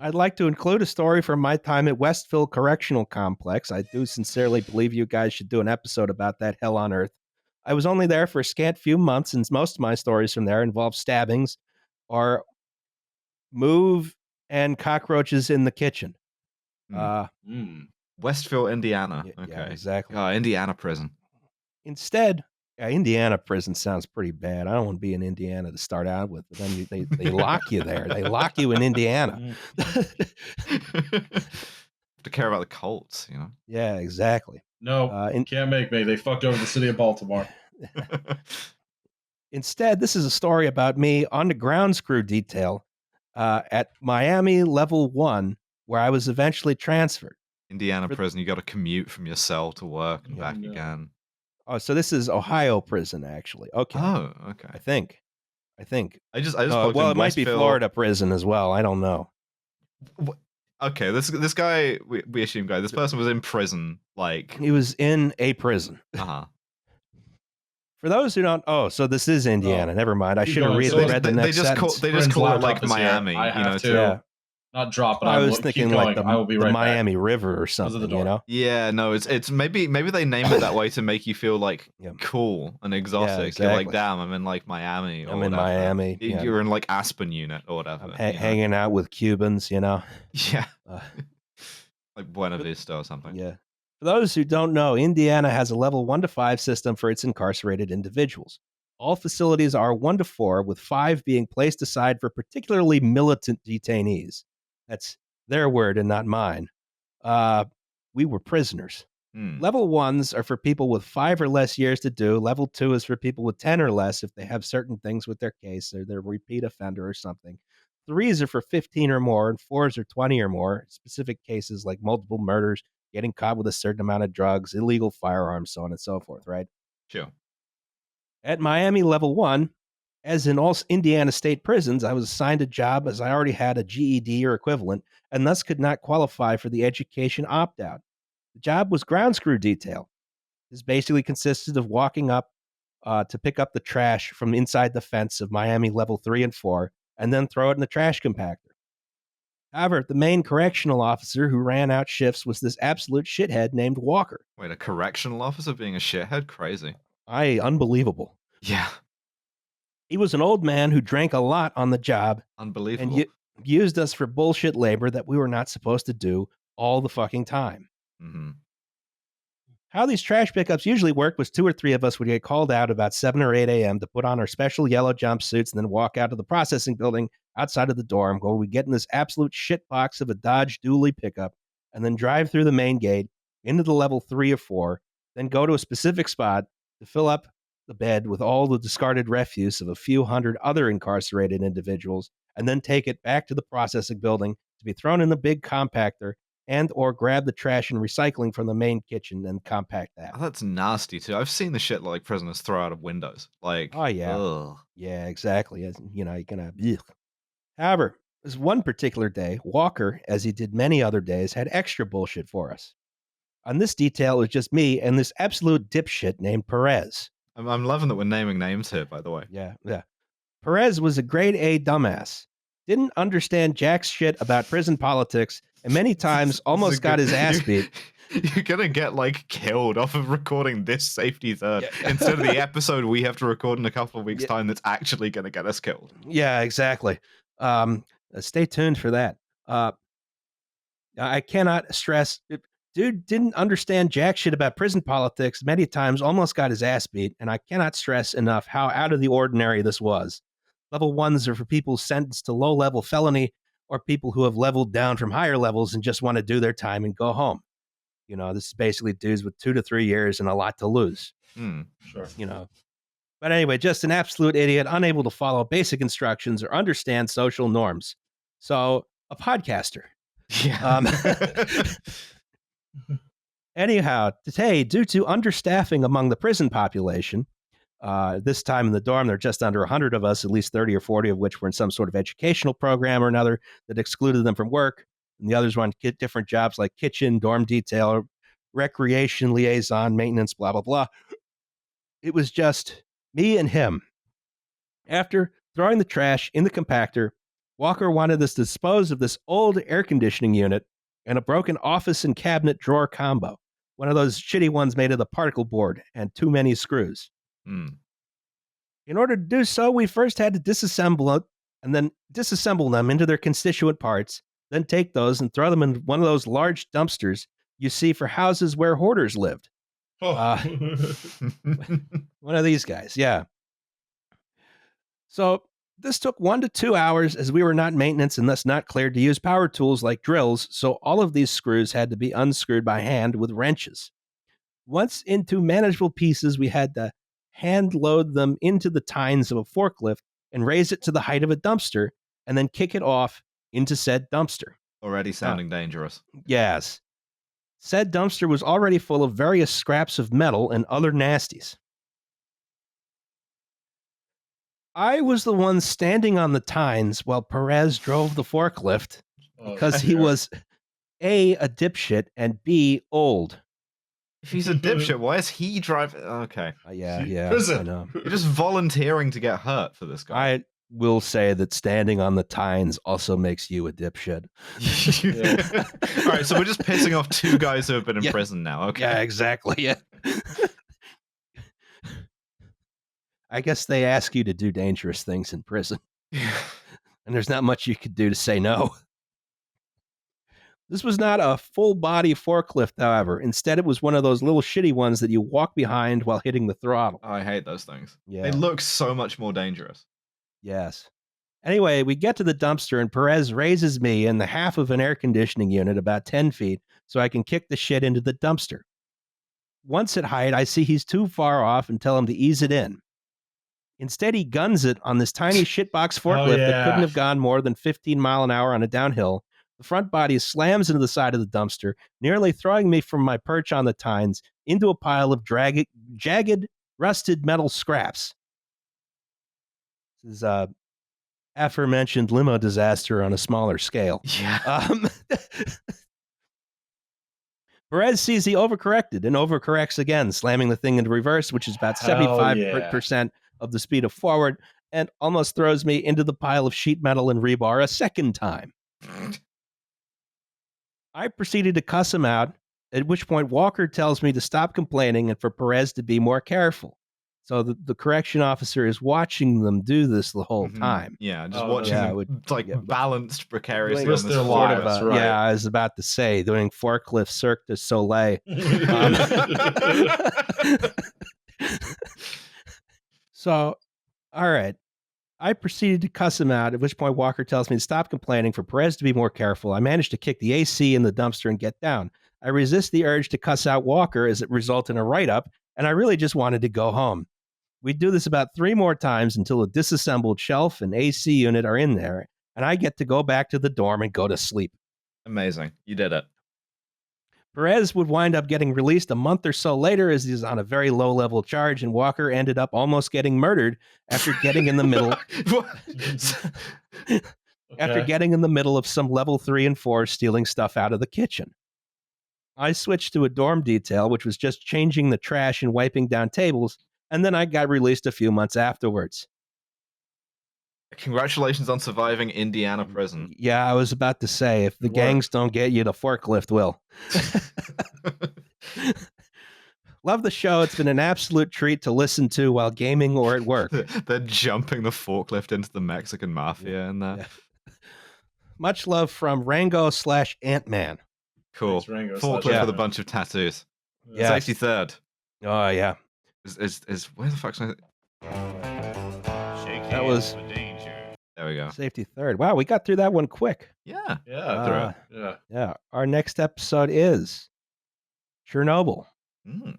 I'd like to include a story from my time at Westville Correctional Complex. I do sincerely believe you guys should do an episode about that hell on earth. I was only there for a scant few months, and most of my stories from there involve stabbings or move and cockroaches in the kitchen. Westville, Indiana. Okay, yeah, exactly. Indiana prison. Instead, Indiana prison sounds pretty bad. I don't want to be in Indiana to start out with, but then they lock you there. They lock you in Indiana. To care about the Colts, Yeah, exactly. No, can't make me. They fucked over the city of Baltimore. Instead, this is a story about me on the grounds crew detail at Miami Level 1, where I was eventually transferred. Indiana prison, you got to commute from your cell to work and back again. Oh, so this is Ohio prison, actually. Okay. Oh, okay. I think. I just well, it might be Florida prison as well. I don't know. Okay, this guy, we assume guy, this person was in prison, like he was in a prison. For those who don't, so this is Indiana. Never mind. I should have read the next sentence. They just call it like Miami. I have to not drop it. I was thinking like I will be right the Miami River or something. Yeah, no, it's maybe they name it that way to make you feel like cool and exotic. Yeah, exactly. You're like, damn, I'm in like Miami. Or I'm in Miami. You're in like Aspen unit or whatever. I'm hanging out with Cubans, Yeah. Like Buena Vista or something. Yeah. For those who don't know, Indiana has a level 1 to 5 system for its incarcerated individuals. All facilities are 1 to 4, with 5 being placed aside for particularly militant detainees. That's their word and not mine. We were prisoners. Hmm. Level 1s are for people with 5 or less years to do. Level 2 is for people with 10 or less if they have certain things with their case or they're a repeat offender or something. 3s are for 15 or more, and 4s are 20 or more. Specific cases like multiple murders, getting caught with a certain amount of drugs, illegal firearms, so on and so forth, right? Sure. At Miami Level 1, as in all Indiana state prisons, I was assigned a job as I already had a GED or equivalent and thus could not qualify for the education opt-out. The job was ground screw detail. This basically consisted of walking up to pick up the trash from inside the fence of Miami Level 3 and 4 and then throw it in the trash compactor. However, the main correctional officer who ran out shifts was this absolute shithead named Walker. Wait, a correctional officer being a shithead? Crazy. Unbelievable. Yeah. He was an old man who drank a lot on the job Unbelievable. and used us for bullshit labor that we were not supposed to do all the fucking time. Mm-hmm. How these trash pickups usually worked was 2 or 3 of us would get called out about 7 or 8 a.m. to put on our special yellow jumpsuits and then walk out of the processing building outside of the dorm where we get in this absolute shitbox of a Dodge dually pickup and then drive through the main gate into the level 3 or 4, then go to a specific spot to fill up the bed with all the discarded refuse of a few hundred other incarcerated individuals and then take it back to the processing building to be thrown in the big compactor and or grab the trash and recycling from the main kitchen and compact that. Oh, that's nasty too. I've seen the shit like prisoners throw out of windows. Like, Oh, yeah. ugh. Yeah, exactly. You're gonna. Ugh. However, this one particular day, Walker, as he did many other days, had extra bullshit for us. On this detail, it was just me and this absolute dipshit named Perez. I'm loving that we're naming names here, by the way. Yeah. Perez was a grade A dumbass. Didn't understand jack shit about prison politics, and many times almost got his ass beat. You're gonna get like killed off of recording this safety third instead of the episode we have to record in a couple of weeks' time that's actually gonna get us killed. Yeah, exactly. Stay tuned for that. I cannot stress. Dude didn't understand jack shit about prison politics. Many times almost got his ass beat, and I cannot stress enough how out of the ordinary this was. Level 1s are for people sentenced to low-level felony or people who have leveled down from higher levels and just want to do their time and go home. This is basically dudes with 2 to 3 years and a lot to lose. Sure. But anyway, just an absolute idiot, unable to follow basic instructions or understand social norms. So, a podcaster. Yeah. Anyhow, today, due to understaffing among the prison population, this time in the dorm, there are just under 100 of us, at least 30 or 40 of which were in some sort of educational program or another that excluded them from work. And the others wanted to get different jobs like kitchen, dorm detail, recreation liaison, maintenance, blah, blah, blah. It was just me and him. After throwing the trash in the compactor, Walker wanted us to dispose of this old air conditioning unit and a broken office and cabinet drawer combo. One of those shitty ones made of the particle board and too many screws. In order to do so, we first had to disassemble it and then disassemble them into their constituent parts, then take those and throw them in one of those large dumpsters you see for houses where hoarders lived. One of these guys, yeah. So this took 1 to 2 hours as we were not maintenance and thus not cleared to use power tools like drills, so all of these screws had to be unscrewed by hand with wrenches. Once into manageable pieces, we had to hand load them into the tines of a forklift and raise it to the height of a dumpster and then kick it off into said dumpster. Already sounding dangerous. Yes. Said dumpster was already full of various scraps of metal and other nasties. I was the one standing on the tines while Perez drove the forklift because he was A, a dipshit, and B, old. If he's a dipshit, why is he driving? Okay. Yeah, Prison. I know. You're just volunteering to get hurt for this guy. I will say that standing on the tines also makes you a dipshit. All right, so we're just pissing off 2 guys who have been in prison now. Okay. Yeah, exactly. Yeah. I guess they ask you to do dangerous things in prison. And there's not much you could do to say no. This was not a full-body forklift, however. Instead, it was one of those little shitty ones that you walk behind while hitting the throttle. Oh, I hate those things. Yeah. They look so much more dangerous. Yes. Anyway, we get to the dumpster and Perez raises me in the half of an air conditioning unit about 10 feet so I can kick the shit into the dumpster. Once at height, I see he's too far off and tell him to ease it in. Instead, he guns it on this tiny shitbox forklift that couldn't have gone more than 15 mile an hour on a downhill. The front body slams into the side of the dumpster, nearly throwing me from my perch on the tines into a pile of jagged, rusted metal scraps. This is aforementioned limo disaster on a smaller scale. Yeah. Perez sees he overcorrected and overcorrects again, slamming the thing into reverse, which is about 75% of the speed of forward, and almost throws me into the pile of sheet metal and rebar a second time. I proceeded to cuss him out, at which point Walker tells me to stop complaining and for Perez to be more careful. So the correction officer is watching them do this the whole time. Yeah, just watching them balanced precariously risk on this their forklift. lives, right. Yeah, I was about to say, doing forklift Cirque du Soleil. So, all right. I proceeded to cuss him out, at which point Walker tells me to stop complaining, for Perez to be more careful. I managed to kick the AC in the dumpster and get down. I resist the urge to cuss out Walker as it results in a write-up, and I really just wanted to go home. We do this about 3 more times until a disassembled shelf and AC unit are in there, and I get to go back to the dorm and go to sleep. Amazing. You did it. Perez would wind up getting released a month or so later as he's on a very low-level charge, and Walker ended up almost getting murdered after getting in the middle after getting in the middle of some level 3 and 4 stealing stuff out of the kitchen. I switched to a dorm detail, which was just changing the trash and wiping down tables, and then I got released a few months afterwards. Congratulations on surviving Indiana prison. Yeah, I was about to say, if the gangs don't get you, the forklift will. Love the show. It's been an absolute treat to listen to while gaming or at work. They're jumping the forklift into the Mexican mafia and that. Yeah. Much love from Rango/Ant-Man. Cool. Forklift with a bunch of tattoos. Yeah. Safety third. Oh, yeah. Is where the fuck's my... That was... There we go. Safety third. Wow, we got through that one quick. Yeah. Yeah. Our next episode is Chernobyl.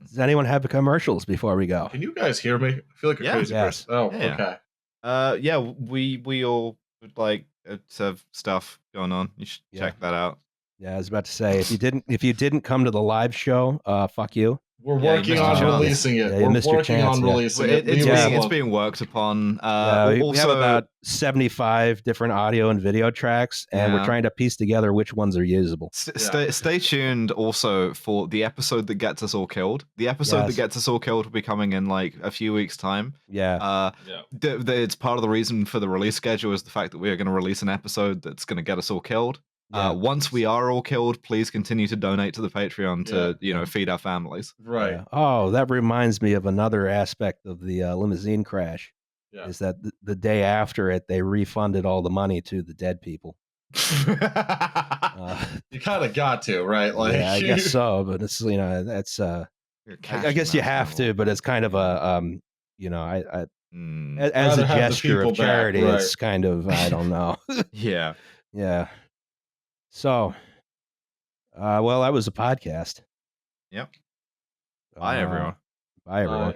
Does anyone have the commercials before we go? Can you guys hear me? I feel like a crazy person. Oh, yeah. okay. Yeah, we all would like have stuff going on. You should check that out. Yeah, I was about to say, if you didn't come to the live show, fuck you. We're working on releasing it. Yeah, We're working on releasing it. It's being worked upon. We have about 75 different audio and video tracks, and we're trying to piece together which ones are usable. Stay tuned also for the episode that gets us all killed. The episode that gets us all killed will be coming in like a few weeks' time. Yeah. It's part of the reason for the release schedule is the fact that we are going to release an episode that's going to get us all killed. Once we are all killed, please continue to donate to the Patreon to feed our families. Right. Oh, that reminds me of another aspect of the limousine crash. Yeah. Is that the day after it, they refunded all the money to the dead people. You kind of got to, right? Like, yeah, I guess so. But it's that's I guess you have to, but it's kind of a as a gesture of charity, it's kind of I don't know. Yeah. So, well, that was a podcast. Yep. Bye, everyone. Bye, everyone.